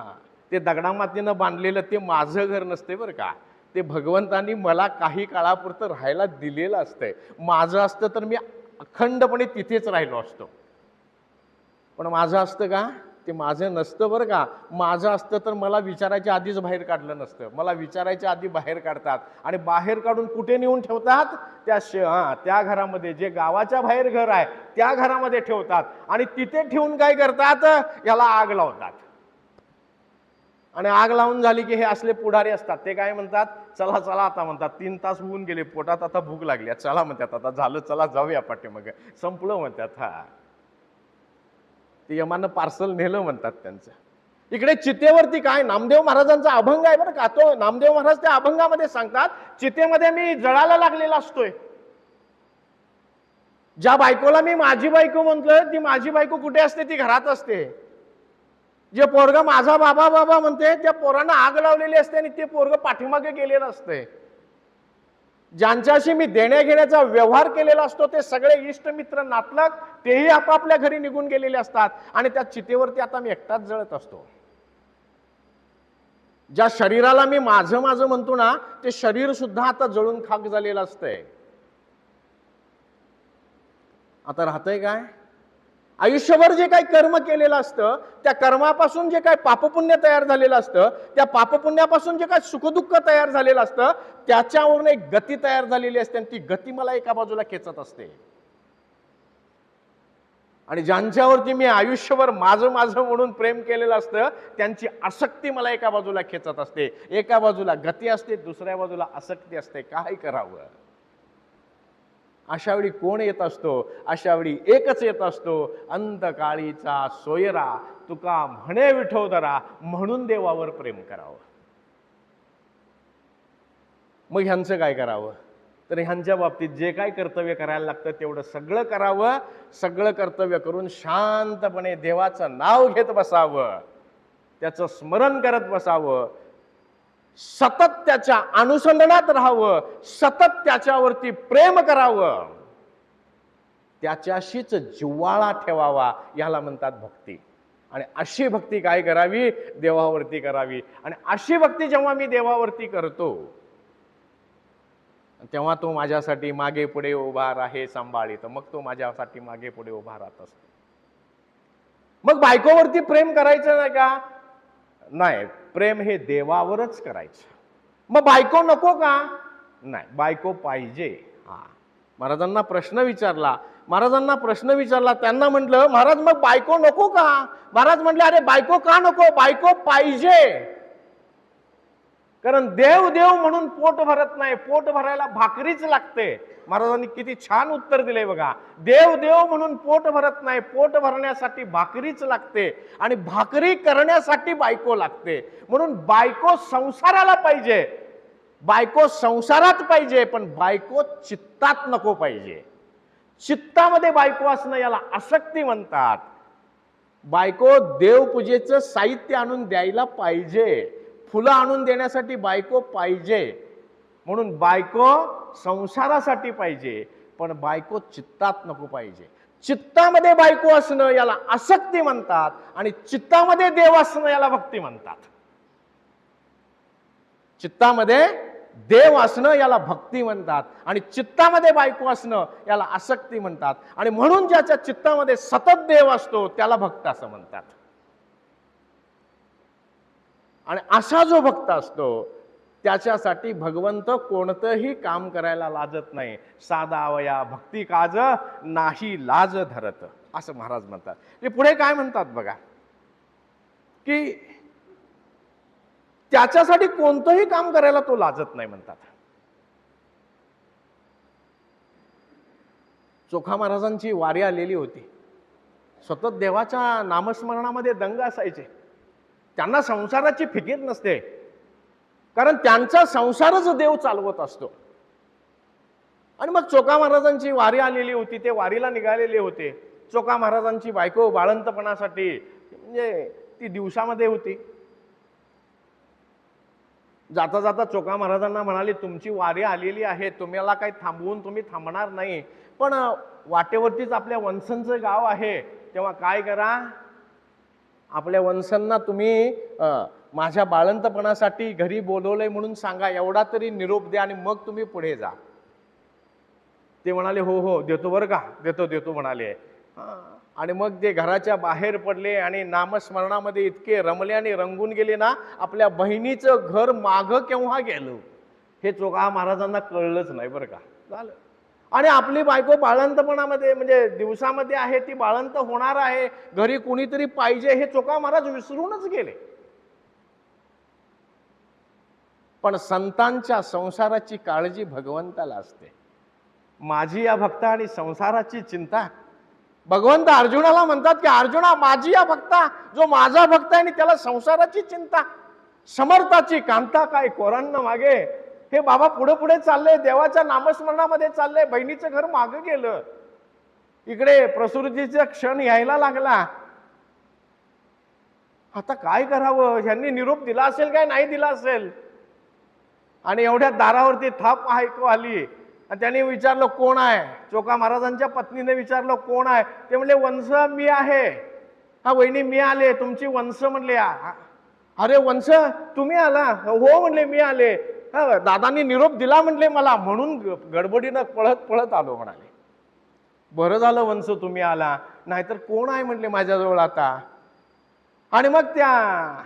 ते दगडामातीनं बांधलेलं ते माझं घर नसते बरं का. ते भगवंतानी मला काही काळापुरतं राहायला दिलेलं असतंय. माझं असतं तर मी अखंडपणे तिथेच राहिलो असतो. पण माझं असतं का, ते माझं नसतं बरं का. माझं असतं तर मला विचारायच्या आधीच बाहेर काढलं नसतं. मला विचारायच्या आधी बाहेर काढतात, आणि बाहेर काढून कुठे नेऊन ठेवतात, त्या घरामध्ये, जे गावाच्या बाहेर घर आहे त्या घरामध्ये ठेवतात. आणि तिथे ठेवून काय करतात, याला आग लावतात. आणि आग लावून झाली की हे असले पुढारी असतात, ते काय म्हणतात, चला चला आता म्हणतात, 3 तास होऊन गेले, पोटात आता भूक लागली, चला म्हणतात, आता झालं, चला जाऊया पाठीमागे, संपलं म्हणतात. हा, ते यमानं पार्सल नेलं म्हणतात त्यांचं. इकडे चितेवरती काय, नामदेव महाराजांचा अभंग आहे बरं का, तो नामदेव महाराज त्या अभंगामध्ये सांगतात, चितेमध्ये मी जळायला लागलेला असतोय. ज्या बायकोला मी माझी बायको म्हणतोय, ती माझी बायको कुठे असते, ती घरात असते. जे पोरग माझा बाबा बाबा म्हणते, त्या पोरांना आग लावलेली असते आणि ते पोरग पाठीमागे गेलेलं असते. ज्यांच्याशी मी देण्या घेण्याचा व्यवहार केलेला असतो, ते सगळे इष्ट मित्र नातलग तेही आपापल्या घरी निघून गेलेले असतात आणि त्या चितेवरती आता मी एकटाच जळत असतो. ज्या शरीराला मी माझं माझं म्हणतो ना, ते शरीर सुद्धा आता जळून खाक झालेलं असतंय. आता राहतंय काय, आयुष्यभर जे काही कर्म केलेलं असतं, त्या कर्मापासून जे काही पापपुण्य तयार झालेलं असतं, त्या पापपुण्यापासून जे काही सुखदुःख तयार झालेलं असतं, त्याच्यावरून एक गती तयार झालेली असते आणि ती गती मला एका बाजूला खेचत असते. आणि ज्यांच्यावरती मी आयुष्यभर माझं माझं म्हणून प्रेम केलेलं असतं, त्यांची आसक्ती मला एका बाजूला खेचत असते. एका बाजूला गती असते, दुसऱ्या बाजूला आसक्ती असते. काय करावं, अशा वेळी कोण येत असतो, अशा वेळी एकच येत असतो, अंतकाळीचा सोयरा, तुका म्हणे विठोदरा, म्हणून देवावर प्रेम करावं. मग ह्यांचं काय करावं, तर ह्यांच्या बाबतीत जे काय कर्तव्य करायला लागतं तेवढं सगळं करावं. सगळं कर्तव्य करून शांतपणे देवाचं नाव घेत बसावं, त्याचं स्मरण करत बसावं, सतत त्याच्या अनुसंधानात राहावं, सतत त्याच्यावरती प्रेम करावं, त्याच्याशीच जिव्हाळा ठेवावा, याला म्हणतात भक्ती. आणि अशी भक्ती काय करावी, देवावरती करावी. आणि अशी भक्ती जेव्हा मी देवावरती करतो, तेव्हा तो माझ्यासाठी मागे पुढे उभा राहे सांभाळीत. मग तो माझ्यासाठी मागे पुढे उभा राहत असतो. मग बायकोवरती प्रेम करायचं नाही का, नाही, प्रेम हे देवावरच करायचं. मग बायको नको का, नाही, बायको पाहिजे. हा, महाराजांना प्रश्न विचारला, त्यांना म्हटलं, महाराज मग बायको नको का. महाराज म्हटले, अरे बायको का नको, बायको पाहिजे. कारण देव देव म्हणून पोट भरत नाही, पोट भरायला भाकरीच लागते. महाराजांनी किती छान उत्तर दिले बघा. देव देव म्हणून पोट भरत नाही, पोट भरण्यासाठी भाकरीच लागते आणि भाकरी करण्यासाठी बायको लागते. म्हणून बायको संसाराला पाहिजे, बायको संसारात पाहिजे, पण बायको चित्तात नको पाहिजे. चित्तामध्ये बायको असणं याला आसक्ती म्हणतात. बायको देवपूजेचं साहित्य आणून द्यायला पाहिजे, फुलं आणून देण्यासाठी बायको पाहिजे. म्हणून बायको संसारासाठी पाहिजे, पण बायको चित्तात नको पाहिजे. चित्तामध्ये बायको असणं याला आसक्ती म्हणतात आणि चित्तामध्ये देव असणं याला भक्ती म्हणतात. चित्तामध्ये देव असणं याला भक्ती म्हणतात आणि चित्तामध्ये बायको असणं याला आसक्ती म्हणतात. आणि म्हणून ज्याच्या चित्तामध्ये सतत देव असतो त्याला भक्त असं म्हणतात. आणि असा जो भक्त असतो त्याच्यासाठी भगवंत कोणतंही काम करायला लाजत नाही. साधावया भक्ती काज नाही लाज धरत, असं महाराज म्हणतात. ते पुढे काय म्हणतात बघा, की त्याच्यासाठी कोणतंही काम करायला तो लाजत नाही म्हणतात. चोखा महाराजांची वारी आलेली होती, सतत देवाच्या नामस्मरणामध्ये दंग असायचे. त्यांना संसाराची फिकीर नसते, कारण त्यांचा संसारच देव चालवत असतो. आणि मग चोखा महाराजांची वारी आलेली होती, ते वारीला निघालेले होते. चोखा महाराजांची बायको बाळंतपणासाठी, म्हणजे ती दिवसामध्ये होती. जाता जाता चोखा महाराजांना म्हणाले, तुमची वारी आलेली आहे, तुम्हाला काही थांबवून तुम्ही थांबणार नाही, पण वाटेवरतीच आपल्या वंशांचं गाव आहे, तेव्हा काय करा, आपल्या वंशांना तुम्ही माझ्या बाळंतपणासाठी घरी बोलवलंय म्हणून सांगा, एवढा तरी निरोप द्या आणि मग तुम्ही पुढे जा. ते म्हणाले, हो हो देतो बरं का, देतो म्हणाले. आणि मग ते घराच्या बाहेर पडले आणि नामस्मरणामध्ये इतके रमले आणि रंगून गेले ना, आपल्या बहिणीचं घर मागं केव्हा गेलं हे चोखा महाराजांना कळलंच नाही बरं का. झालं. आणि आपली बायको बाळंतपणामध्ये, म्हणजे दिवसामध्ये आहे, ती बाळंत होणार आहे, घरी कुणीतरी पाहिजे, हे चोखा महाराज विसरूनच गेले. पण संतांच्या संसाराची काळजी भगवंताला असते. माझी या भक्ता आणि संसाराची चिंता. भगवंत अर्जुनाला म्हणतात की अर्जुना, माझी या भक्ता, जो माझा भक्त आहे आणि त्याला संसाराची चिंता, समर्थाची कांता काय कोरांना मागे. हे बाबा पुढे पुढे चालले, देवाच्या नामस्मरणामध्ये चालले, बहिणीचं घर मागं गेलं, इकडे प्रसूतीचा क्षण यायला लागला. आता काय करावं? ह्यांनी निरोप दिला असेल काय नाही दिला असेल. आणि एवढ्या दारावरती थाप ऐकू आली. आणि त्याने विचारलं कोण आहे? चोखा महाराजांच्या पत्नीने विचारलं कोण आहे? ते म्हणले वंश मी आहे. हा वहिनी मी आले, तुमची वंश म्हणले. अरे वंश तुम्ही आला? हो म्हणले मी आले. दादांनी निरोप दिला म्हणले मला, म्हणून गडबडीनं पळत पळत आलो म्हणाले. बरं झालं वंश तुम्ही आला, नाहीतर कोण आहे म्हणले माझ्याजवळ आता. आणि मग त्या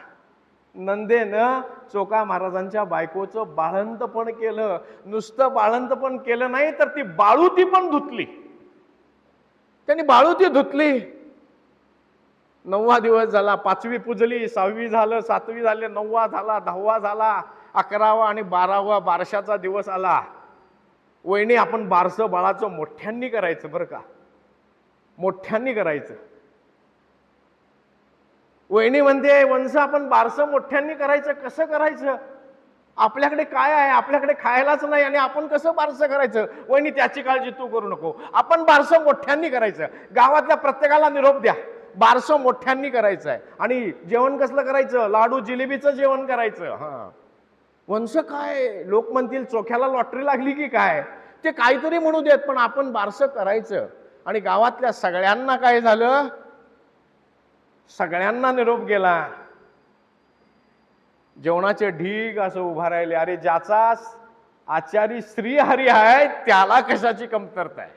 नंदेनं चोखा महाराजांच्या बायकोचं बाळंतपण केलं. नुसतं बाळंतपण केलं नाही तर ती बाळुती पण धुतली. त्यांनी बाळुती धुतली. 9वा दिवस झाला, 5वी पुजली, 6वी झालं, 7वी झाले, 9वा झाला, 10वा झाला, 11वा आणि 12वा बारशाचा दिवस आला. वहिनी आपण बारसं बाळाचं मोठ्यांनी करायचं बरं का, मोठ्यांनी करायचं. वहिनी म्हणते वंश आपण बारसं मोठ्यांनी करायचं. कसं करायचं? आपल्याकडे काय आहे? आपल्याकडे खायलाच नाही आणि आपण कसं बारसं करायचं? वहिनी त्याची काळजी तू करू नको, आपण बारसं मोठ्यांनी करायचं. गावातल्या प्रत्येकाला निरोप द्या, बारसं मोठ्यांनी करायचं आहे. आणि जेवण कसलं करायचं? लाडू जिलेबीचं जेवण करायचं. हा वंश काय लोक म्हणतील चोख्याला लॉटरी लागली की काय? ते काहीतरी म्हणू देत, पण आपण बारसं करायचं. आणि गावातल्या सगळ्यांना काय झालं? सगळ्यांना निरोप गेला. जेवणाचे ढीग असं उभा राहिले. अरे ज्याचा आचारी श्रीहरी आहे त्याला कशाची कमतरता आहे?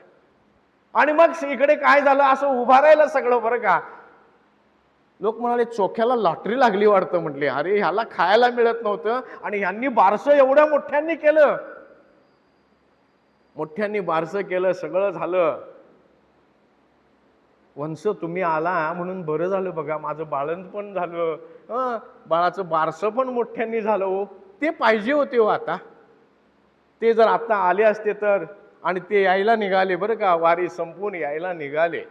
आणि मग इकडे काय झालं? असं उभा राहिलं सगळं बरं का. लोक म्हणाले चोख्याला लॉटरी लागली वाटतं. म्हटले अरे ह्याला खायला मिळत नव्हतं आणि ह्यांनी बारसं एवढ्या मोठ्यांनी केलं. मोठ्यांनी बारसं केलं, सगळं झालं. वंश तुम्ही आला म्हणून बरं झालं बघा, माझं बाळंत पण झालं, बाळाचं बारसं पण मोठ्यांनी झालं. हो ते पाहिजे होते हो. आता ते जर आता आले असते तर. आणि ते यायला निघाले बरं का, वारी संपून यायला निघाले.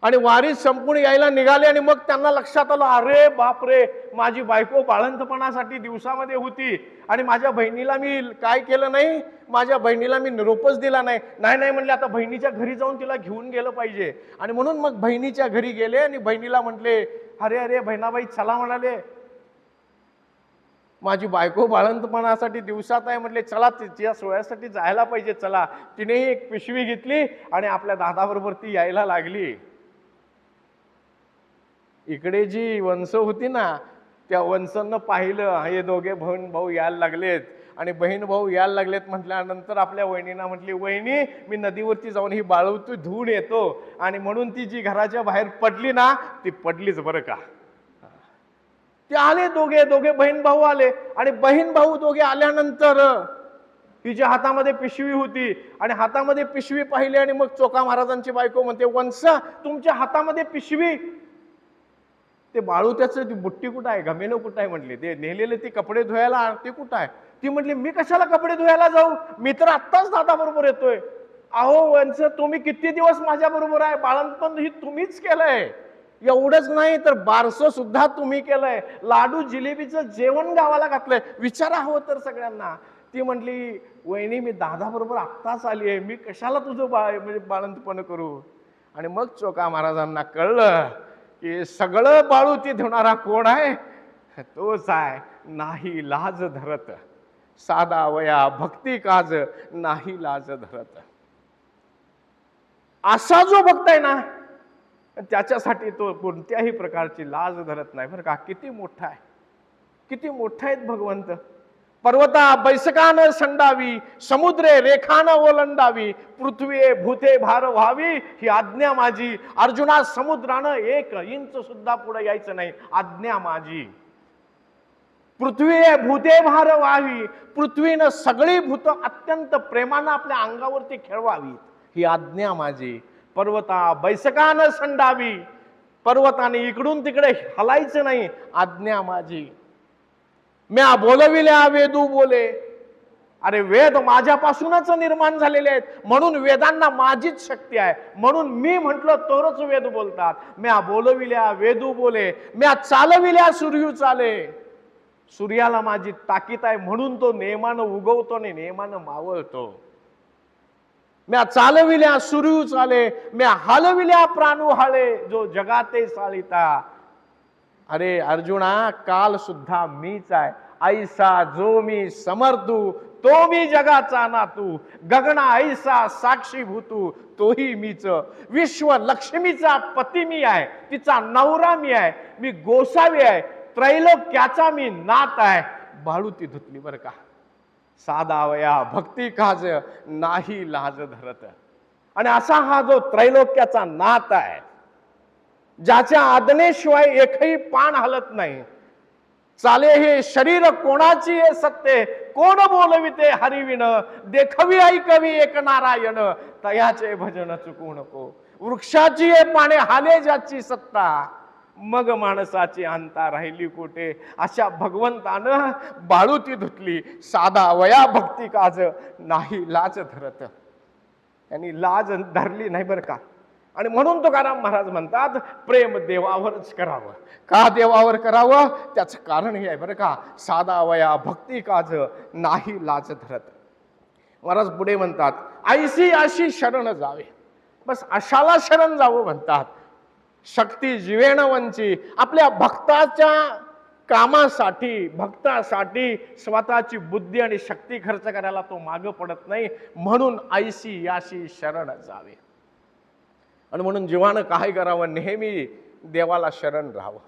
आणि वारी संपून यायला निघाले आणि मग त्यांना लक्षात आलं अरे बापरे, माझी बायको बाळंतपणासाठी दिवसामध्ये होती आणि माझ्या बहिणीला मी काय केलं नाही, माझ्या बहिणीला मी निरोपच दिला नाही. नाही म्हणले आता बहिणीच्या घरी जाऊन तिला घेऊन गेलं पाहिजे. आणि म्हणून मग बहिणीच्या घरी गेले आणि बहिणीला म्हटले अरे बहिणाबाई चला म्हणाले, माझी बायको बाळंतपणासाठी दिवसात आहे. म्हटले चला तिच्या सोहळ्यासाठी जायला पाहिजे, चला. तिनेही एक पिशवी घेतली आणि आपल्या दादाबरोबर ती यायला लागली. इकडे जी वंश होती ना, त्या वंशांना पाहिलं हे दोघे बहीण भाऊ यायला लागलेत. आणि बहीण भाऊ यायला लागलेत म्हटल्यानंतर आपल्या वहिनीना म्हटली वहिनी मी नदीवरती जाऊन ही बाळवती धुवून येतो. आणि म्हणून ती जी घराच्या बाहेर पडली ना, ती पडलीच बरं का. ते आले दोघे बहीण भाऊ आले. आणि बहीण भाऊ दोघे आल्यानंतर तिच्या हातामध्ये पिशवी होती आणि हातामध्ये पिशवी पाहिली. आणि मग चोखा महाराजांची बायको म्हणते वंश तुमच्या हातामध्ये पिशवी, ते बाळूत्याचं ती बुट्टी कुठं आहे, घमेलो कुठं आहे? म्हटले ते नेलेले ते कपडे धुवायला ते कुठं आहे? ती म्हटली मी कशाला कपडे धुवायला जाऊ, मी तर आत्ताच दादा बरोबर येतोय. अहो वंश तुम्ही किती दिवस माझ्या बरोबर आहे, बाळंतपण ही तुम्हीच केलंय. एवढंच नाही तर बारसं सुद्धा तुम्ही केलंय, लाडू जिलेबीचं जेवण गावाला घातलंय. विचारा हवं तर सगळ्यांना. ती म्हटली वहिनी मी दादा बरोबर आत्ताच आली आहे, मी कशाला तुझं म्हणजे बाळंतपण करू. आणि मग चोखा महाराजांना कळलं की सगळं बाळूती धुणारा कोण आहे? तोच आहे. नाही लाज धरत साधा वया भक्ती काज, नाही लाज धरत. असा जो भक्त आहे ना, त्याच्यासाठी तो कोणत्याही प्रकारची लाज धरत नाही बरं का. किती मोठा आहे, किती मोठा आहेत भगवंत. पर्वता बैसकान संडावी, समुद्रे रेखान ओलंडावी, पृथ्वी भूते भार व्हावी ही आज्ञा माझी. अर्जुना समुद्रानं 1 इंच सुद्धा पुढे यायचं नाही, आज्ञा माझी. पृथ्वी भूते भार व्हावी, पृथ्वीनं सगळी भूत अत्यंत प्रेमानं आपल्या अंगावरती खेळवावी ही आज्ञा माझी. पर्वता बैसकान संडावी, पर्वताने इकडून तिकडे हलायचं नाही, आज्ञा माझी. म्या बोलविल्या वेदू बोले. अरे वेद माझ्यापासूनच निर्माण झालेले आहेत, म्हणून वेदांना माझीच शक्ती आहे, म्हणून मी म्हटलं तरच वेद बोलतात. म्या बोलविल्या वेदू बोले, म्या चालविल्या सूर्यू चाले. सूर्याला माझी ताकीद आहे, म्हणून तो नेमानं उगवतो आणि नेमानं मावळतो. म्या चालविल्या सूर्यू चाले, म्या हलविल्या प्राणू हाळे, जो जगाते चालिता. अरे अर्जुना, काल सुद्धा मीच आहे. ऐसा जो मी समर्थू, तो मी जगाचा नातू. गगना ऐसा साक्षी भूतू, तोही मीच. विश्व लक्ष्मीचा पती मी आहे, तिचा नवरा मी आहे. मी गोसावी आहे, त्रैलोक्याचा मी नात आहे. बाळूती धुतली बर का. साधावया भक्ती काज, नाही लाज धरत. आणि असा हा जो त्रैलोक्याचा नात आहे, ज्याच्या आज्ञेशिवाय एकही पान हलत नाही. चाले हे शरीर कोणाची आहे सत्य, कोण बोलविते हरिविण. देखवी ऐकवी एक नारायण, तयाचे भजन चुकू नको. वृक्षाची आहे पाने हाले ज्याची सत्ता, मग माणसाची अंता राहिली कुठे. अशा भगवंतानं बाळूती धुतली. साधा वया भक्ती काज, नाही लाज धरत. त्यांनी लाज धरली नाही बर का. आणि म्हणून तुकाराम महाराज म्हणतात, प्रेम देवावरच करावं. का देवावर करावं, त्याचं कारण हे आहे बरं का. साधा वया भक्ती काज, नाही लाज धरत. महाराज पुढे म्हणतात, ऐशी अशी शरण जावे. बस अशाला शरण जावं म्हणतात. शक्ती जीवेण वंची, आपल्या भक्ताच्या कामासाठी, भक्तासाठी स्वतःची बुद्धी आणि शक्ती खर्च करायला तो मागं पडत नाही. म्हणून ऐशी याशी शरण जावे. आणि म्हणून जीवानं काय करावं, नेहमी देवाला शरण राहावं.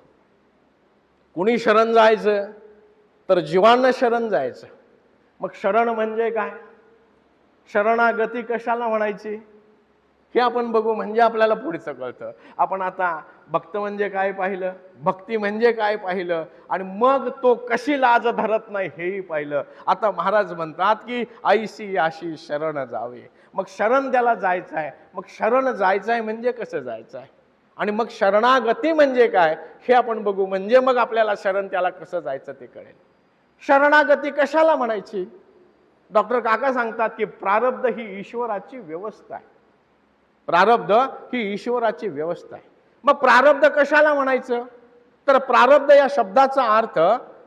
कुणी शरण जायचं, तर जीवानं शरण जायचं. मग शरण म्हणजे काय, शरणागती कशाला म्हणायची हे आपण बघू, म्हणजे आपल्याला पुढचं कळतं. आपण आता भक्त म्हणजे काय पाहिलं, भक्ती म्हणजे काय पाहिलं, आणि मग तो कशी लाज धरत नाही हेही पाहिलं. आता महाराज म्हणतात की ऐशी याशी शरण जावे. मग शरण त्याला जायचं आहे. मग शरण जायचं आहे म्हणजे कसं जायचं आहे, आणि मग शरणागती म्हणजे काय हे आपण बघू. म्हणजे मग आपल्याला शरण त्याला कसं जायचं ते कळेल. शरणागती कशाला म्हणायची. डॉक्टर काका सांगतात की प्रारब्ध ही ईश्वराची व्यवस्था आहे. प्रारब्ध ही ईश्वराची व्यवस्था आहे. मग प्रारब्ध कशाला म्हणायचं, तर प्रारब्ध या शब्दाचा अर्थ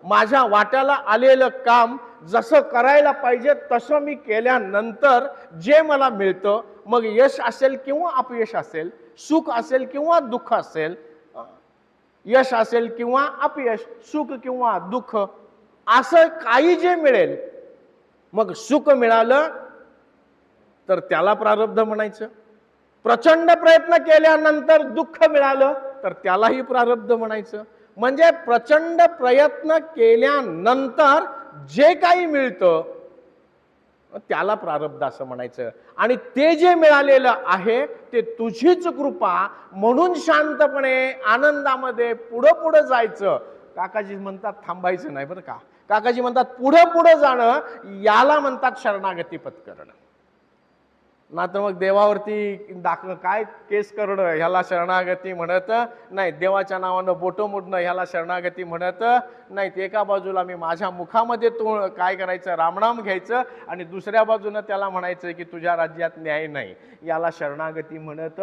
माझ्या वाट्याला आलेलं काम जसं करायला पाहिजे तसं मी केल्यानंतर जे मला मिळतं, मग यश असेल किंवा अपयश असेल, सुख असेल किंवा दुःख असेल, यश असेल किंवा अपयश, सुख किंवा दुःख, असं काही जे मिळेल, मग सुख मिळालं तर त्याला प्रारब्ध म्हणायचं. प्रचंड प्रयत्न केल्यानंतर दुःख मिळालं तर त्यालाही प्रारब्ध म्हणायचं. म्हणजे प्रचंड प्रयत्न केल्यानंतर जे काही मिळतं त्याला प्रारब्ध असं म्हणायचं. आणि ते जे मिळालेलं आहे ते तुझीच कृपा, म्हणून शांतपणे आनंदामध्ये पुढं पुढं जायचं. काकाजी म्हणतात थांबायचं नाही बरं का. काकाजी म्हणतात पुढं पुढं जाणं, याला म्हणतात शरणागती पत्करणं. ना तर मग देवावरती काय केस करणं ह्याला शरणागती म्हणत नाही. देवाच्या नावानं बोटं मोडणं ह्याला शरणागती म्हणत नाही. एका बाजूला मी माझ्या मुखामध्ये तू काय करायचं, रामनाम घ्यायचं, आणि दुसऱ्या बाजूनं त्याला म्हणायचं की तुझ्या राज्यात न्याय नाही, याला शरणागती म्हणत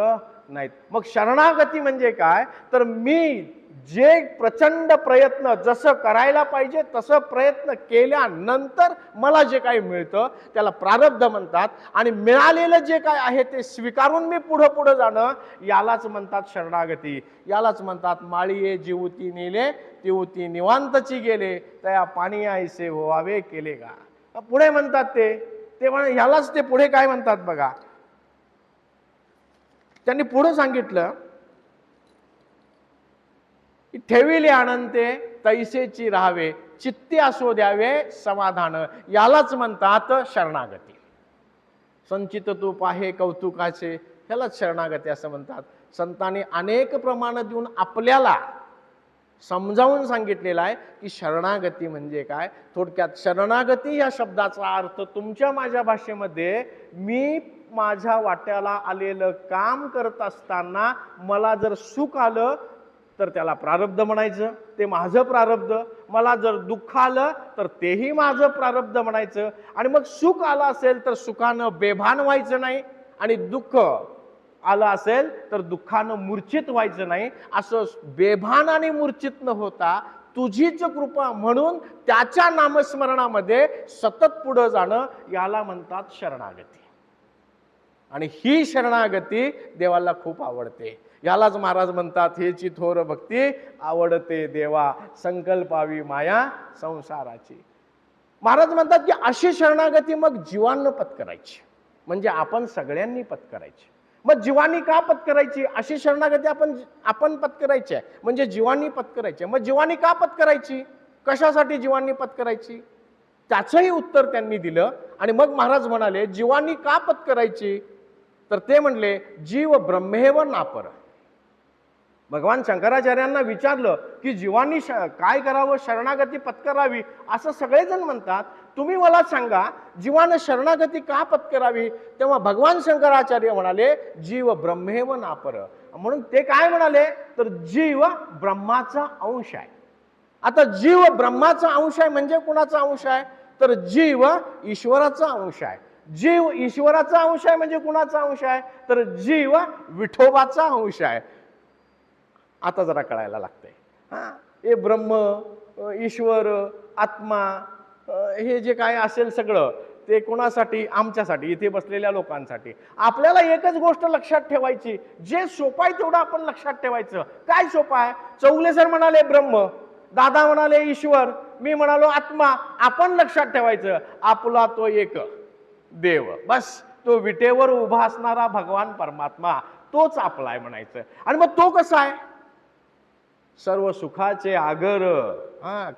नाहीत. मग शरणागती म्हणजे काय, तर मी जे प्रचंड प्रयत्न जसं करायला पाहिजे तसं प्रयत्न केल्यानंतर मला जे काही मिळतं त्याला प्रारब्ध म्हणतात. आणि मिळालेलं जे काय आहे ते स्वीकारून मी पुढं पुढं जाणं, यालाच म्हणतात शरणागती. यालाच म्हणतात माळीये जीवती नेले, तिवती निवांतची गेले, त्या पाणी ऐसे व्हावे केले का. पुढे म्हणतात ते म्हण, ह्यालाच ते पुढे काय म्हणतात बघा. त्यांनी पुढे सांगितलं, ठेविले अनंते तैसेची राहावे, चित्ती असो द्यावे समाधान, यालाच म्हणतात शरणागती. संचित तूप आहे कौतुकाचे, ह्यालाच शरणागती असं म्हणतात. संतांनी अनेक प्रमाण देऊन आपल्याला समजावून सांगितलेलं आहे की शरणागती म्हणजे काय. थोडक्यात शरणागती या शब्दाचा अर्थ तुमच्या माझ्या भाषेमध्ये, मी माझ्या वाट्याला आलेलं काम करत असताना मला जर सुख आलं तर त्याला प्रारब्ध म्हणायचं, ते माझं प्रारब्ध. मला जर दुःख आलं तर तेही माझं प्रारब्ध म्हणायचं. आणि मग सुख आलं असेल तर सुखानं बेभान व्हायचं नाही, आणि दुःख आलं असेल तर दुःखानं मूर्छित व्हायचं नाही. असं बेभान आणि मूर्छित न होता तुझीच कृपा म्हणून त्याच्या नामस्मरणामध्ये सतत पुढं जाणं, याला म्हणतात शरणागती. आणि ही शरणागती देवाला खूप आवडते. यालाच महाराज म्हणतात, हेची थोर भक्ती आवडते देवा, संकल्पावी माया संसाराची. महाराज म्हणतात की अशी शरणागती मग जीवांना पत्करायची, म्हणजे आपण सगळ्यांनी पत्करायची. मग जीवांनी का पत्करायची? अशी शरणागती आपण पत्करायची आहे, म्हणजे जीवांनी पत्करायची. मग जीवांनी का पत्करायची? कशासाठी जीवांनी पत्करायची? त्याचंही उत्तर त्यांनी दिलं. आणि मग महाराज म्हणाले, जीवांनी का पत्करायची? तर ते म्हणले, जीव ब्रह्मेव नापर. भगवान शंकराचार्यांना विचारलं की जीवांनी काय करावं, शरणागती पत्करावी, असं सगळेजण म्हणतात. तुम्ही मला सांगा, जीवानं शरणागती का पत्करावी? तेव्हा भगवान शंकराचार्य म्हणाले, जीव ब्रह्मेव नापर. म्हणून ते काय म्हणाले, तर जीव ब्रह्माचा अंश आहे. आता जीव ब्रह्माचा अंश आहे म्हणजे कुणाचा अंश आहे? तर जीव ईश्वराचा अंश आहे. जीव ईश्वराचा अंश आहे म्हणजे कुणाचा अंश आहे? तर जीव विठोबाचा अंश आहे. आता जरा कळायला लागतंय. हे ब्रह्म, ईश्वर, आत्मा, हे जे काय असेल सगळं ते कोणासाठी? आमच्यासाठी, इथे बसलेल्या लोकांसाठी. आपल्याला एकच गोष्ट लक्षात ठेवायची, जे सोपं आहे तेवढं आपण लक्षात ठेवायचं. काय सोपं आहे? चौगले सर म्हणाले ब्रह्म, दादा म्हणाले ईश्वर, मी म्हणालो आत्मा. आपण लक्षात ठेवायचं, आपला तो एक देव, बस. तो विटेवर उभा असणारा भगवान परमात्मा, तोच आपला आहे म्हणायचं. आणि मग तो कसा आहे? सर्व सुखाचे आगर.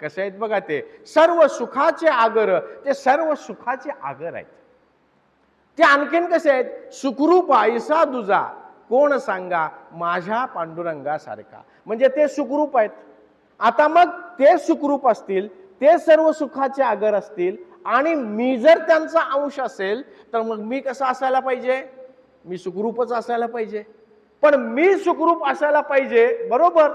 कसे आहेत बघा ते, सर्व सुखाचे आगर. ते सर्व सुखाचे आगर आहेत. ते आणखीन कसे आहेत? सुखरूप ऐसा दुजा कोण सांगा माझ्या पांडुरंगासारखा. म्हणजे ते सुखरूप आहेत. आता मग ते सुखरूप असतील, ते सर्व सुखाचे आगर असतील, आणि मी जर त्यांचा अंश असेल तर मग मी कसा असायला पाहिजे? मी सुखरूपच असायला पाहिजे. पण मी सुखरूप असायला पाहिजे, बरोबर.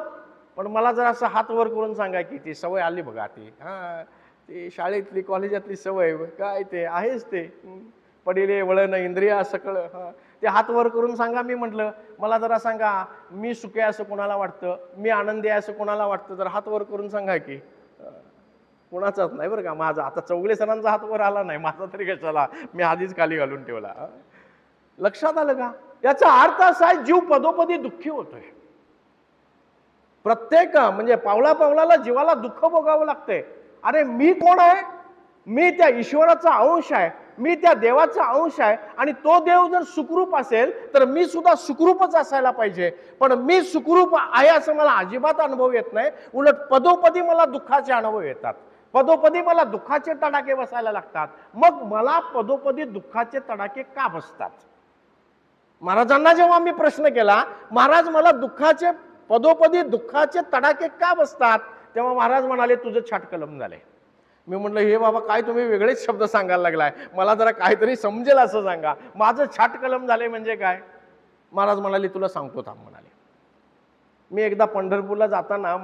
पण मला जर असं हात वर करून सांगा की ती सवय आली बघा, ती शाळेतली कॉलेजातली सवय, काय ते आहेच ते, पडिले वळण इंद्रिया सकळ. ते हात वर करून सांगा. मी म्हटलं, मला जरा सांगा, मी सुखी असं कोणाला वाटतं? मी आनंदी आहे असं कोणाला वाटतं? जर हात वर करून सांगा की. कोणाचाच नाही बरं का. माझा आता चौगले सरांचा हात वर आला नाही, माझा तरी कशाला, मी आधीच खाली घालून ठेवला. लक्षात आलं का? याचा अर्थ असा आहे, जीव पदोपदी दुःखी होतोय. प्रत्येक म्हणजे पावला पावलाला जीवाला दुःख भोगावं लागतंय. अरे मी कोण आहे? मी त्या ईश्वराचा अंश आहे, मी त्या देवाचा अंश आहे. आणि तो देव जर सुखरूप असेल तर मी सुद्धा सुखरूपच असायला पाहिजे. पण मी सुखरूप आहे असं मला अजिबात अनुभव येत नाही. उलट पदोपदी मला दुःखाचे अनुभव येतात. पदोपदी मला दुःखाचे तडाखे बसायला लागतात. मग मला पदोपदी दुःखाचे तडाखे का बसतात? महाराजांना जेव्हा मी प्रश्न केला, महाराज मला पदोपदी दुःखाचे तडाखे का बसतात, तेव्हा महाराज म्हणाले, तुझं छाटकलम झालंय. मी म्हटलं, हे बाबा काय तुम्ही वेगळेच शब्द सांगायला लागलाय, मला जरा काहीतरी समजेल असं सांगा. माझं छाटकलम झालंय म्हणजे काय? महाराज म्हणाले, तुला सांगतो थांब म्हणाले. मी एकदा पंढरपूरला जाताना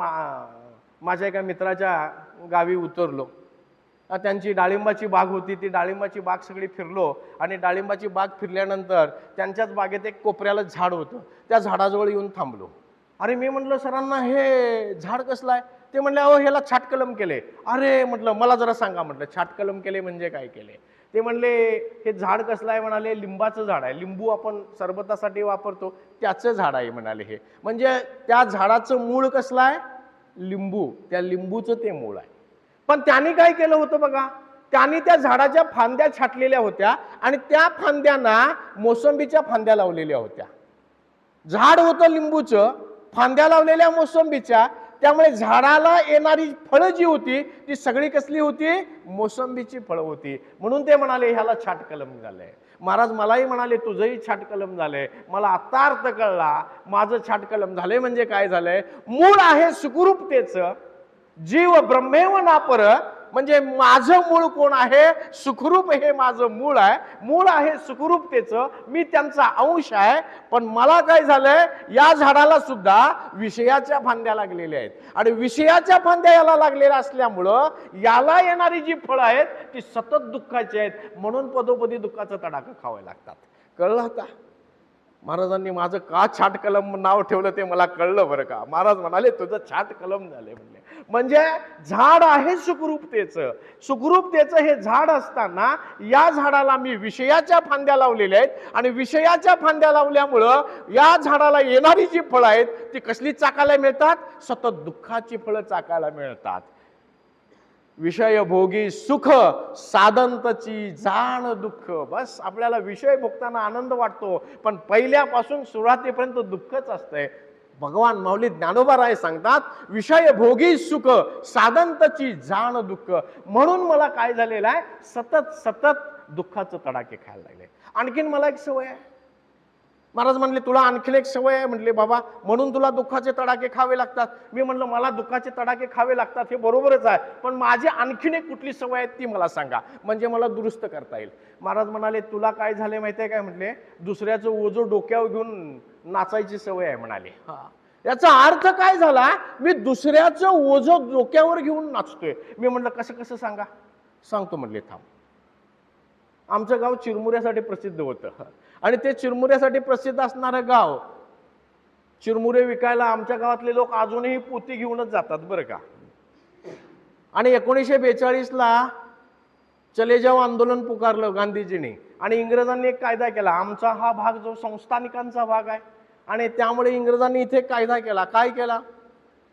माझ्या एका मित्राच्या गावी उतरलो. त्यांची डाळिंबाची बाग होती. ती डाळिंबाची बाग सगळी फिरलो. आणि डाळिंबाची बाग फिरल्यानंतर त्यांच्याच बागेत एक कोपऱ्याला झाड होतं. त्या झाडाजवळ येऊन थांबलो. अरे मी म्हटलं सरांना, हे झाड कसलं आहे? ते म्हणले, अहो ह्याला छाटकलम केले. अरे म्हटलं, मला जरा सांगा. म्हटलं, छाटकलम केले म्हणजे काय केले? ते म्हणले, हे झाड कसलं आहे? म्हणाले, लिंबाचं झाड आहे. लिंबू आपण सरबतासाठी वापरतो त्याचं झाड आहे म्हणाले. हे म्हणजे त्या झाडाचं मूळ कसलं आहे? लिंबू. त्या लिंबूचं ते मूळ आहे. पण त्यांनी काय केलं होतं बघा, त्यांनी त्या झाडाच्या फांद्या छाटलेल्या होत्या आणि त्या फांद्यांना मोसंबीच्या फांद्या लावलेल्या होत्या. झाड होतं लिंबूचं, फांद्या लावलेल्या मोसंबीच्या. त्यामुळे झाडाला येणारी फळं जी होती ती सगळी कसली होती? मोसंबीची फळं होती. म्हणून ते म्हणाले, ह्याला छाटकलम झालंय. महाराज मलाही म्हणाले, तुझंही छाटकलम झालंय. मला आता अर्थ कळला, माझं छाटकलम झालंय म्हणजे काय झालंय? मूळ आहे सुखरूपतेचं. जीव ब्रह्मेव नापर, म्हणजे माझं मूळ कोण आहे? सुखरूप हे माझं मूळ आहे. मूळ आहे सुखरूपतेचं, मी त्यांचा अंश आहे. पण मला काय झालंय, या झाडाला सुद्धा विषयाच्या फांद्या लागलेल्या आहेत आणि विषयाच्या फांद्या याला लागलेल्या असल्यामुळं याला येणारी जी फळं आहेत ती सतत दुःखाची आहेत. म्हणून पदोपदी दुःखाचं तडाखं खावे लागतात. कळलं आता? महाराजांनी माझं का छाट कलम नाव ठेवलं ते मला कळलं बरं का. महाराज म्हणाले तुझं छाट कलम झाले म्हणले. म्हणजे झाड आहे सुखरूपतेचं. सुखरूपतेचं हे झाड असताना या झाडाला मी विषयाच्या फांद्या लावलेल्या आहेत आणि विषयाच्या फांद्या लावल्यामुळं या झाडाला येणारी जी फळं आहेत ती कसली चाकायला मिळतात? सतत दुःखाची फळं चाकायला मिळतात. विषय भोगी सुख साधंतची जाण दुःख. बस आपल्याला विषय भोगताना आनंद वाटतो, पण पहिल्यापासून सुरुवातीपर्यंत दुःखच असतंय. भगवान माऊली ज्ञानोबा सांगतात, विषय भोगी सुख साधंतची जाण दुःख. म्हणून मला काय झालेलं आहे, सतत सतत दुःखाचं तडाखे खायला लागले. आणखीन मला एक सवय आहे. महाराज म्हणले तुला आणखीन एक सवय आहे. म्हटले बाबा म्हणून तुला दुःखाचे तडाखे खावे लागतात. मी म्हणलं मला दुःखाचे तडाखे खावे लागतात हे बरोबरच आहे, पण माझी आणखीन एक कुठली सवय आहे ती मला सांगा, म्हणजे मला दुरुस्त करता येईल. महाराज म्हणाले तुला काय झाले माहिती आहे काय? म्हटले दुसऱ्याचं ओझं डोक्यावर घेऊन नाचायची सवय आहे म्हणाले. याचा अर्थ काय झाला? मी दुसऱ्याचं ओझं डोक्यावर घेऊन नाचतोय. मी म्हणलं कसं कसं सांगा? सांगतो म्हणले थांब. आमचं गाव चिरमुऱ्यासाठी प्रसिद्ध होतं आणि ते चिरमुऱ्यासाठी प्रसिद्ध असणारं गाव, चिरमुरे विकायला आमच्या गावातले लोक अजूनही पोती घेऊनच जातात बरं का. आणि 1942 चले जाओ आंदोलन पुकारलं गांधीजींनी आणि इंग्रजांनी एक कायदा केला. आमचा हा भाग जो संस्थानिकांचा भाग आहे आणि त्यामुळे इंग्रजांनी इथे कायदा केला. काय केला?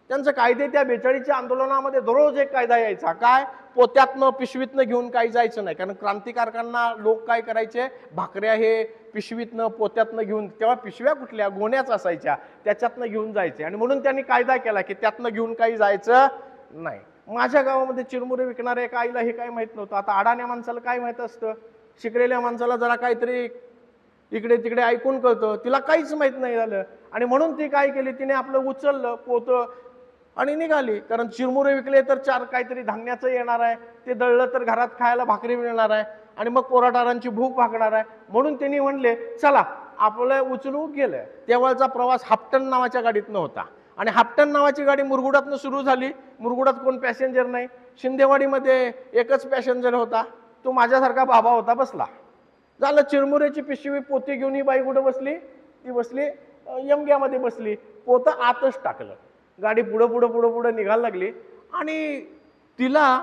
त्यांचं कायदे त्या 42च्या आंदोलनामध्ये दररोज एक कायदा यायचा. काय? पोत्यातनं पिशवीतनं घेऊन काही जायचं नाही. कारण क्रांतिकारकांना लोक काय करायचे, भाकऱ्या हे पिशवीतनं पोत्यातनं घेऊन, तेव्हा पिशव्या कुठल्या गोण्याच असायच्या, त्याच्यातनं घेऊन जायचे. आणि म्हणून त्यांनी कायदा केला की त्यातनं घेऊन काही जायचं नाही. माझ्या गावामध्ये चिरमुरे विकणाऱ्या एका आईला हे काय माहित नव्हतं. आता अडाण्या माणसाला काय माहित असतं? शिकलेल्या माणसाला जरा काहीतरी इकडे तिकडे ऐकून कळतं, तिला काहीच माहित नाही झालं. आणि म्हणून ती काय केली, तिने आपलं उचललं पोतं आणि निघाली. कारण चिरमुरे विकले तर चार काहीतरी धान्याचं येणार आहे, ते दळलं तर घरात खायला भाकरी मिळणार आहे आणि मग पोराटारांची भूक भागणार आहे. म्हणून त्यांनी म्हणले चला आपलं उचलू गेलं. तेव्हाचा प्रवास हापटन नावाच्या गाडीतनं होता आणि हापटन नावाची गाडी मुरगुडातनं सुरू झाली. मुरगुडात कोण पॅसेंजर नाही. शिंदेवाडीमध्ये एकच पॅसेंजर होता, तो माझ्यासारखा बाबा होता, बसला. झालं चिरमुऱ्याची पिशवी पोती घेऊन ही बाई कुठं बसली? ती बसली यमग्यामध्ये बसली. पोतं आतच टाकलं. गाडी पुढं पुढं पुढं पुढं निघायला लागली आणि तिला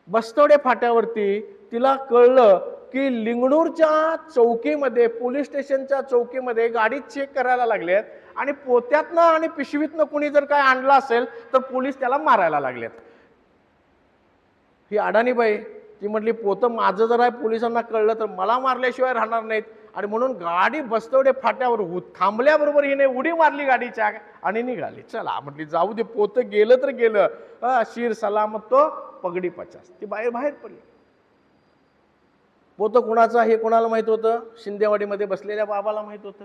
बस्तवडे फाट्यावरती तिला कळलं की लिंगणूरच्या चौकीमध्ये, पोलीस स्टेशनच्या चौकीमध्ये गाडी चेक करायला लागलेत आणि पोत्यातनं आणि पिशवीतनं कुणी जर काय आणलं असेल तर पोलीस त्याला मारायला लागलेत. ही अडाणीबाई ती म्हटली पोतं माझं जर आहे, पोलिसांना कळलं तर मला मारल्याशिवाय राहणार नाहीत. आणि म्हणून गाडी बस्तवडे फाट्यावर थांबल्याबरोबर हिने उडी मारली गाडीच्या आणि निघाली. चला म्हटली जाऊ दे, पोतं गेलं तर गेलं, शिर सलामत तो पगडी 50. ती बाहेर पडली. पोतं कुणाचं हे कोणाला माहित होतं? शिंदेवाडीमध्ये बसलेल्या बाबाला माहित होतं.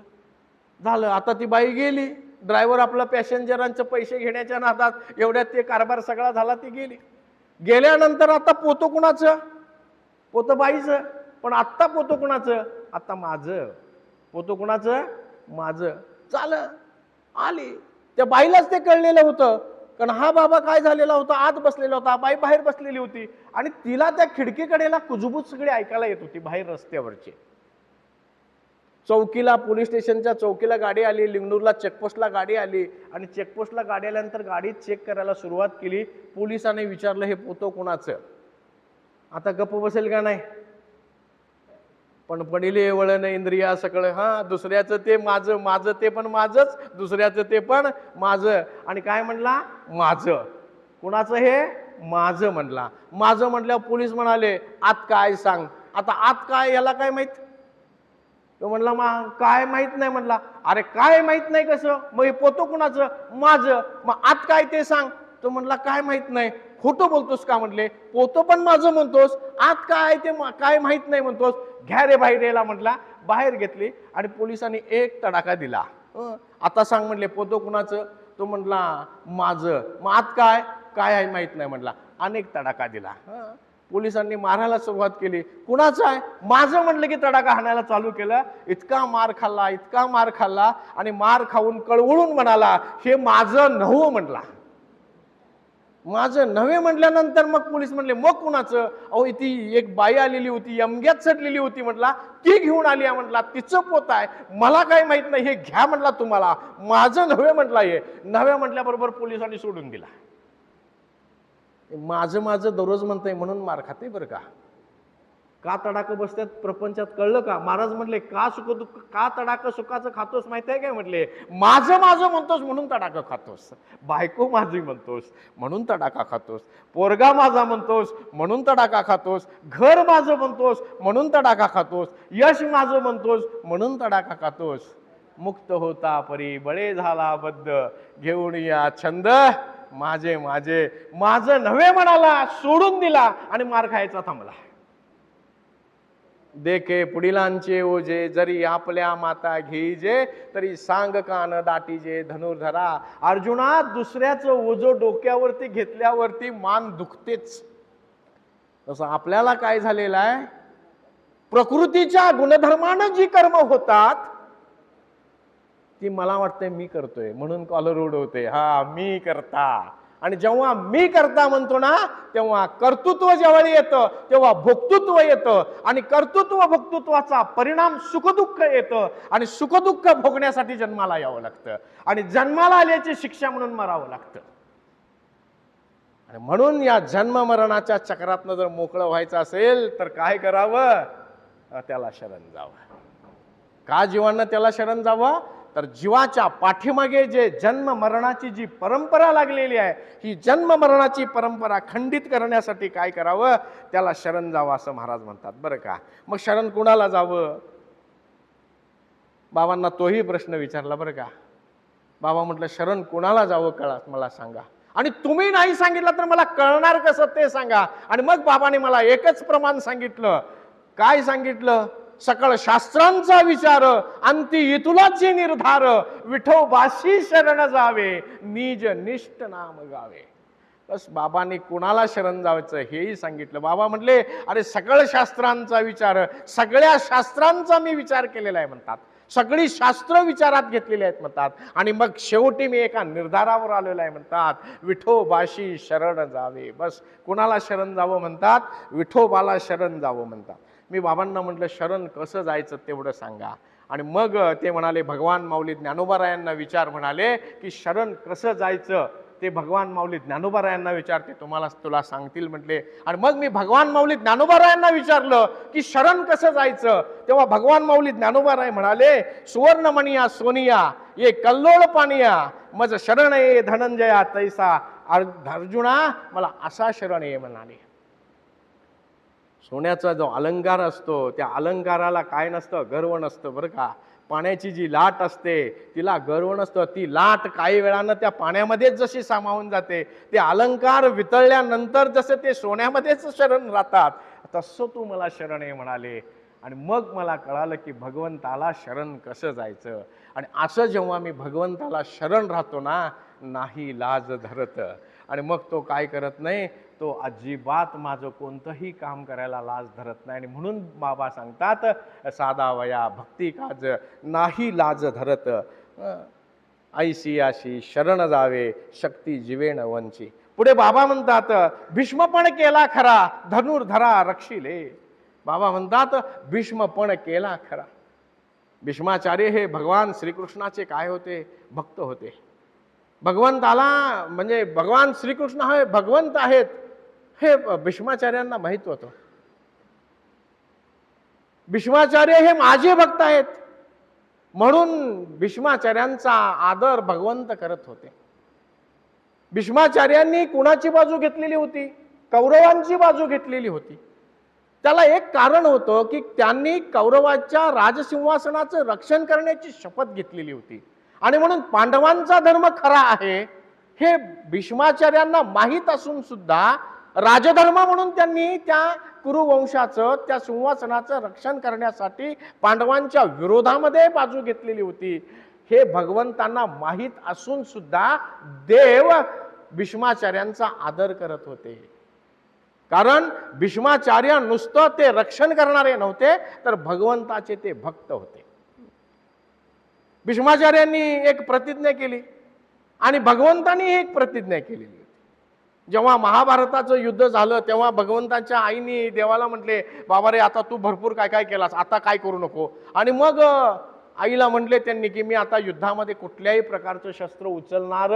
झालं, आता ती बाई गेली. ड्रायव्हर आपला पॅसेंजरांचे पैसे घेण्याच्या नादात एवढ्यात ते कारभार सगळा झाला, ती गेली. गेल्यानंतर आता पोतं कुणाचं? पोतं बाईचं. पण आत्ता पोतं कुणाचं? आता माझं. पोतं कुणाचं? माझं. झालं, आली. त्या बाईलाच ते कळलेलं होतं, कारण हा बाबा काय झालेला होता, आत बसलेला होता, बाई बाहेर बसलेली होती आणि तिला त्या खिडकीकडेला कुजबूज सगळी ऐकायला येत होती बाहेर रस्त्यावरची. चौकीला, पोलीस स्टेशनच्या चौकीला गाडी आली, लिंगणूरला चेकपोस्टला गाडी आली आणि चेकपोस्टला गाडी आल्यानंतर गाडी चेक करायला सुरुवात केली. पोलिसांनी विचारलं हे पोतं कोणाचं? आता गप्प बसेल का नाही? पण पडिले वळण इंद्रिया सगळं, हा दुसऱ्याचं ते माझं, माझं ते पण माझंच, दुसऱ्याचं ते पण माझं. आणि काय म्हणला? माझं. कुणाचं हे? माझं म्हणला. माझं म्हटल्यावर पोलीस म्हणाले आत काय सांग. आता आत काय याला काय माहित? तो म्हणला काय माहित नाही. म्हणला अरे काय माहित नाही कसं? मग हे पोतं कुणाचं? माझं. मग आत काय ते सांग. तो म्हणला काय माहित नाही. खोटं बोलतोस का? म्हटले पोतं पण माझं म्हणतोस, आत काय ते काय माहित नाही म्हणतोस, घ्या रे बाहेर यायला. म्हटला बाहेर घेतली आणि पोलिसांनी एक तडाखा दिला. आता सांग म्हणले पोतं कुणाचं? तो म्हणला माझं. मग आत काय? काय आहे माहित नाही. म्हटला अनेक तडाखा दिला. पोलिसांनी मारायला सुरुवात केली. कुणाचं आहे? माझं म्हटलं की तडाखा हाणायला चालू केलं. इतका मार खाल्ला, इतका मार खाल्ला, आणि मार खाऊन कळवळून म्हणाला, हे माझं नव्हं म्हटला. माझं नव्हे म्हटल्यानंतर मग पोलीस म्हणले, मग कुणाचं? अहो ती एक बाई आलेली होती, यमग्यात चढलेली होती म्हटला, ती घेऊन आली म्हटला, तिचं पोत आहे, मला काही माहित नाही, हे घ्या म्हटला तुम्हाला, माझं नव्हे म्हटला. हे नव्हे म्हटल्याबरोबर पोलिसांनी सोडून दिला. माझं माझं दररोज म्हणतंय म्हणून मार खाते बरं का. का तडाखं बसतात प्रपंचात कळलं का? महाराज म्हटले, का सुख दुःख, का तडाखं सुखाचं खातोस माहिती आहे काय? म्हटले, माझं माझं म्हणतोस म्हणून तडाखं खातोस, बायको माझी म्हणतोस म्हणून तडाखा खातोस, पोरगा माझा म्हणतोस म्हणून तडाखा खातोस, घर माझं म्हणतोस म्हणून तडाखा खातोस, यश माझं म्हणतोस म्हणून तडाखा खातोस. मुक्त होता परी बळे झाला बद्ध, घेऊन या छंद माझे माझे. माझं नव्हे म्हणाला, सोडून दिला आणि मार खायचा थांबला. देखे पुढिलांचे ओझे, जरी आपल्या माता घेईजे, तरी सांग कान दाटीजे धनुर्धरा. अर्जुना, दुसऱ्याचं ओझं डोक्यावरती घेतल्यावरती मान दुखतेच. तसं आपल्याला काय झालेलं आहे? प्रकृतीच्या गुणधर्मानं जी कर्म होतात ती मला वाटतंय मी करतोय म्हणून कॉलर उडवते. हा, मी करता. आणि जेव्हा मी करता म्हणतो ना, तेव्हा कर्तृत्व ज्यावेळी येतं तेव्हा भोक्तृत्व येतं, आणि कर्तृत्व भोक्तृत्वाचा परिणाम सुखदुःख येतं, आणि सुखदुःख भोगण्यासाठी जन्माला यावं लागतं, आणि जन्माला आल्याची शिक्षा म्हणून मरावं लागतं. आणि म्हणून या जन्म मरणाच्या चक्रातनं जर मोकळं व्हायचं असेल तर काय करावं? त्याला शरण जावं. का जीवांना त्याला शरण जावं? तर जीवाच्या पाठीमागे जे जन्म मरणाची जी परंपरा लागलेली आहे, ही जन्म मरणाची परंपरा खंडित करण्यासाठी काय करावं? त्याला शरण जावं असं महाराज म्हणतात बरं का. मग शरण कुणाला जावं? बाबांना तोही प्रश्न विचारला बरं का. बाबा म्हटलं, शरण कुणाला जावं कळा मला सांगा, आणि तुम्ही नाही सांगितलं तर मला कळणार कसं ते सांगा. आणि मग बाबाने मला एकच प्रमाण सांगितलं. काय सांगितलं? सकळ शास्त्रांचा विचार, अंती इथुलाची निर्धार, विठोबाशी शरण जावे, निज निष्ठ नाम गावे. बस बाबांनी कुणाला शरण जायचं हेही सांगितलं. बाबा म्हटले, अरे सकळ शास्त्रांचा विचार, सगळ्या शास्त्रांचा मी विचार केलेला आहे म्हणतात, सगळी शास्त्र विचारात घेतलेली आहेत म्हणतात, आणि मग शेवटी मी एका निर्धारावर आलेलो आहे म्हणतात, विठोबाशी शरण जावे. बस कुणाला शरण जावं म्हणतात? विठोबाला शरण जावं म्हणतात. मी बाबांना म्हटलं, शरण कसं जायचं तेवढं सांगा. आणि मग ते म्हणाले, भगवान माऊली ज्ञानोबारायांना विचार म्हणाले की शरण कसं जायचं ते भगवान माऊली ज्ञानोबारायांना विचारते, तुला सांगतील म्हटले. आणि मग मी भगवान माऊली ज्ञानोबारायांना विचारलं की शरण कसं जायचं, तेव्हा भगवान माऊली ज्ञानोबाराय म्हणाले, सुवर्णमणिया सोनिया ये कल्लोळ पानिया, मज शरण ये धनंजया तैसा. अर्जुना, मला असा शरण ये म्हणाले. सोन्याचा जो अलंकार असतो त्या अलंकाराला काय नसतं? गर्व नसतं बरं का. पाण्याची जी लाट असते तिला गर्व नसतं, ती लाट काही वेळानं त्या पाण्यामध्येच जशी सामावून जाते, ते अलंकार वितळल्यानंतर जसे ते सोन्यामध्येच शरण राहतात, तसं तू मला शरण आहे म्हणाले. आणि मग मला कळालं की भगवंताला शरण कसं जायचं. आणि असं जेव्हा मी भगवंताला शरण राहतो ना, नाही लाज धरत. आणि मग तो काय करत नाही, तो अजिबात माझं कोणतंही काम करायला लाज धरत नाही. आणि म्हणून बाबा सांगतात, साधा वया भक्ती काज नाही लाज धरत, ऐशी आशी शरण जावे शक्ती जीवेण वंची. पुढे बाबा म्हणतात, भीष्म पण केला खरा धनुर्धरा रक्षिले. बाबा म्हणतात, भीष्म पण केला खरा. भीष्माचार्य हे भगवान श्रीकृष्णाचे काय होते? भक्त होते. भगवंताला म्हणजे भगवान श्रीकृष्ण हे भगवंत आहेत हे भीष्माचार्यांना माहित होतं. भीष्माचार्य हे माझे भक्त आहेत म्हणून भीष्माचार्यांचा आदर भगवंत करत होते. भीष्माचार्यांनी कुणाची बाजू घेतलेली होती? कौरवांची बाजू घेतलेली होती. त्याला एक कारण होतं की त्यांनी कौरवाच्या राजसिंहासनाचं रक्षण करण्याची शपथ घेतलेली होती. आणि म्हणून पांडवांचा धर्म खरा आहे हे भीष्माचार्यांना माहीत असून सुद्धा राजधर्म म्हणून त्यांनी त्या कुरुवंशाचं, त्या सिंहासनाचं रक्षण करण्यासाठी पांडवांच्या विरोधामध्ये बाजू घेतलेली होती. हे भगवंतांना माहीत असून सुद्धा देव भीष्माचार्यांचा आदर करत होते. कारण भीष्माचार्य नुसतं ते रक्षण करणारे नव्हते, तर भगवंताचे ते भक्त होते. भीष्माचार्यांनी एक प्रतिज्ञा केली आणि भगवंतांनी एक प्रतिज्ञा केलेली होती. जेव्हा महाभारताचं युद्ध झालं तेव्हा भगवंताच्या आईनी देवाला म्हटले, बाबा रे, आता तू भरपूर काय काय केलास, आता काय करू नको. आणि मग आईला म्हटले त्यांनी की मी आता युद्धामध्ये कुठल्याही प्रकारचं शस्त्र उचलणार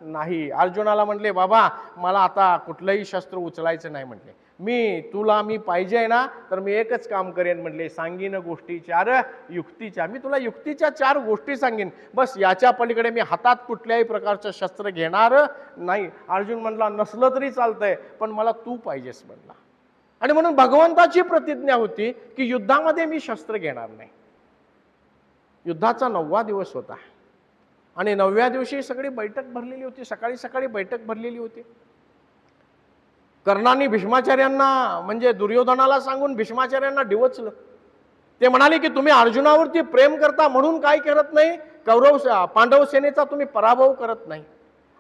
नाही. अर्जुनाला म्हटले, बाबा मला आता कुठलंही शस्त्र उचलायचं नाही. म्हटले मी पाहिजे ना तर मी एकच काम करेन. म्हटले सांगीन गोष्टी चार युक्तीच्या, मी तुला युक्तीच्या 4 गोष्टी सांगेन, बस याच्या पलीकडे मी हातात कुठल्याही प्रकारचं शस्त्र घेणार नाही. अर्जुन म्हटला, नसलं तरी चालतंय पण मला तू पाहिजेस म्हटला. आणि म्हणून भगवंताची प्रतिज्ञा होती की युद्धामध्ये मी शस्त्र घेणार नाही. युद्धाचा 9वा दिवस होता आणि 9व्या दिवशी सगळी बैठक भरलेली होती. सकाळी सकाळी बैठक भरलेली होती. कर्णाने भीष्माचार्यांना म्हणजे दुर्योधनाला सांगून भीष्माचार्यांना डिवचलं. ते म्हणाले की तुम्ही अर्जुनावरती प्रेम करता म्हणून काय करत नाही, पांडव सेनेचा तुम्ही पराभव करत नाही.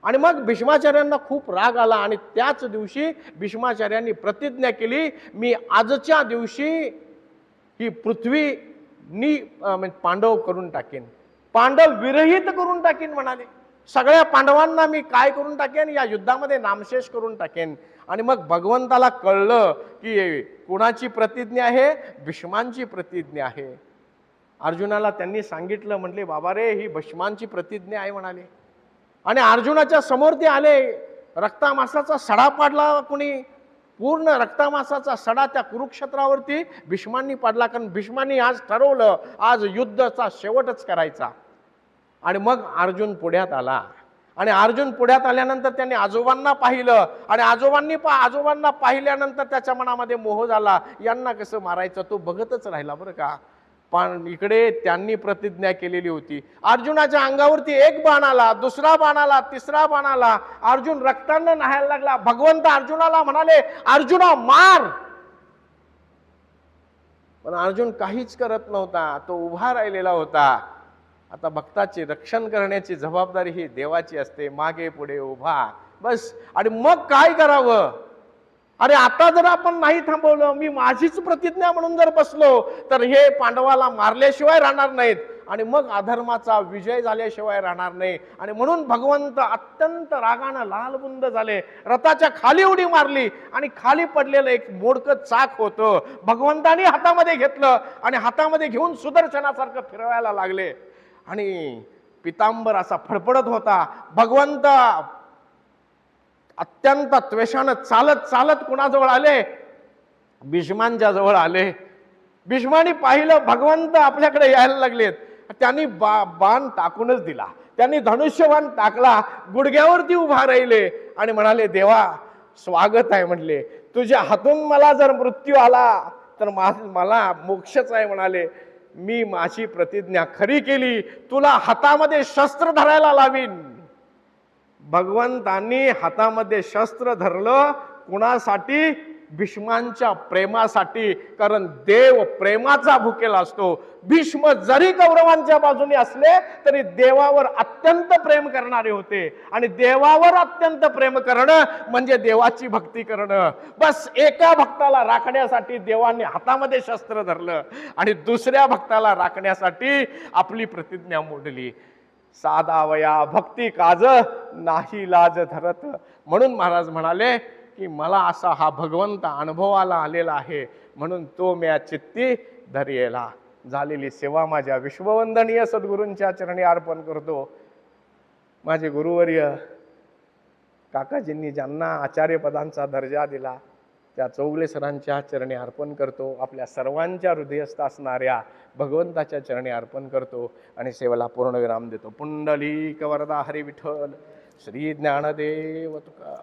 आणि मग भीष्माचार्यांना खूप राग आला आणि त्याच दिवशी भीष्माचार्यांनी प्रतिज्ञा केली, मी आजच्या दिवशी ही पृथ्वी पांडव करून टाकेन, पांडव विरहित करून टाकेन. म्हणाले सगळ्या पांडवांना मी काय करून टाकेन, या युद्धामध्ये नामशेष करून टाकेन. आणि मग भगवंताला कळलं की कोणाची प्रतिज्ञा आहे, भीष्मांची प्रतिज्ञा आहे. अर्जुनाला त्यांनी सांगितलं, म्हटले बाबा रे, ही भीष्मांची प्रतिज्ञा आहे म्हणाले. आणि अर्जुनाच्या समोर ते आले. रक्तामासाचा सडा पाडला कोणी, पूर्ण रक्तामासाचा सडा त्या कुरुक्षेत्रावरती भीष्मांनी पाडला. कारण भीष्मांनी आज ठरवलं आज युद्धाचा शेवटच करायचा. आणि मग अर्जुन पुढ्यात आला. आणि अर्जुन पुढ्यात आल्यानंतर त्यांनी आजोबांना पाहिलं आणि आजोबांना पाहिल्यानंतर त्याच्या मनामध्ये मोह झाला, यांना कसं मारायचं, तो बघतच राहिला बरं का. पण इकडे त्यांनी प्रतिज्ञा केलेली होती. अर्जुनाच्या अंगावरती एक बाण आला, दुसरा बाण आला, तिसरा बाण आला. अर्जुन रक्तानं न्हायला लागला. भगवंत अर्जुनाला म्हणाले, अर्जुना मार. पण अर्जुन काहीच करत नव्हता, तो उभा राहिलेला होता. आता भक्ताचे रक्षण करण्याची जबाबदारी ही देवाची असते, मागे पुढे उभा बस. आणि मग काय करावं, अरे आता जर आपण नाही थांबवलं, मी माझीच प्रतिज्ञा म्हणून जर बसलो तर हे पांडवाला मारल्याशिवाय राहणार नाहीत आणि मग अधर्माचा विजय झाल्याशिवाय राहणार नाही. आणि म्हणून भगवंत अत्यंत रागानं लालबुंद झाले, रथाच्या खाली उडी मारली आणि खाली पडलेलं एक मोडकं चाक होतं भगवंतानी हातामध्ये घेतलं आणि हातामध्ये घेऊन सुदर्शनासारखं फिरवायला लागले. आणि पितांबर असा फडफडत होता. भगवंत अत्यंत त्वेषानं चालत चालत कुणाजवळ आले, भीष्मांच्या जवळ आले. भीष्मानी पाहिलं भगवंत आपल्याकडे यायला लागलेत. त्यांनी बाण टाकूनच दिला. त्यांनी धनुष्यबाण टाकला, गुडघ्यावरती उभा राहिले आणि म्हणाले, देवा स्वागत आहे. म्हणले तुझ्या हातून मला जर मृत्यू आला तर मला मोक्षच आहे. म्हणाले मी माझी प्रतिज्ञा खरी केली, तुला हातामध्ये शस्त्र धरायला लावीन. भगवंतांनी हातामध्ये शस्त्र धरलं कुणासाठी, भीष्मांच्या प्रेमासाठी. कारण देव प्रेमाचा भुकेला असतो. भीष्म जरी कौरवांच्या बाजूने असले तरी देवावर अत्यंत प्रेम करणारे होते. आणि देवावर अत्यंत प्रेम करणं म्हणजे देवाची भक्ती करणं. बस एका भक्ताला राखण्यासाठी देवाने हातामध्ये शस्त्र धरलं आणि दुसऱ्या भक्ताला राखण्यासाठी आपली प्रतिज्ञा मोडली. साधावया भक्ती काज नाही लाज धरत. म्हणून महाराज म्हणाले की मला असा हा भगवंत अनुभवाला आलेला आहे, म्हणून तो म्या चित्ती धरियेला. झालेली सेवा माझ्या विश्ववंदनीय सद्गुरूंच्या चरणी अर्पण करतो. माझे गुरुवर्य काकाजींनी ज्यांना आचार्यपदांचा दर्जा दिला त्या चौगले सरांच्या चरणी अर्पण करतो. आपल्या सर्वांच्या हृदयस्थ असणाऱ्या भगवंताच्या चरणी अर्पण करतो आणि सेवेला पूर्णविराम देतो. पुंडलिक वरदा हरी विठ्ठल श्री ज्ञानदेव तुका.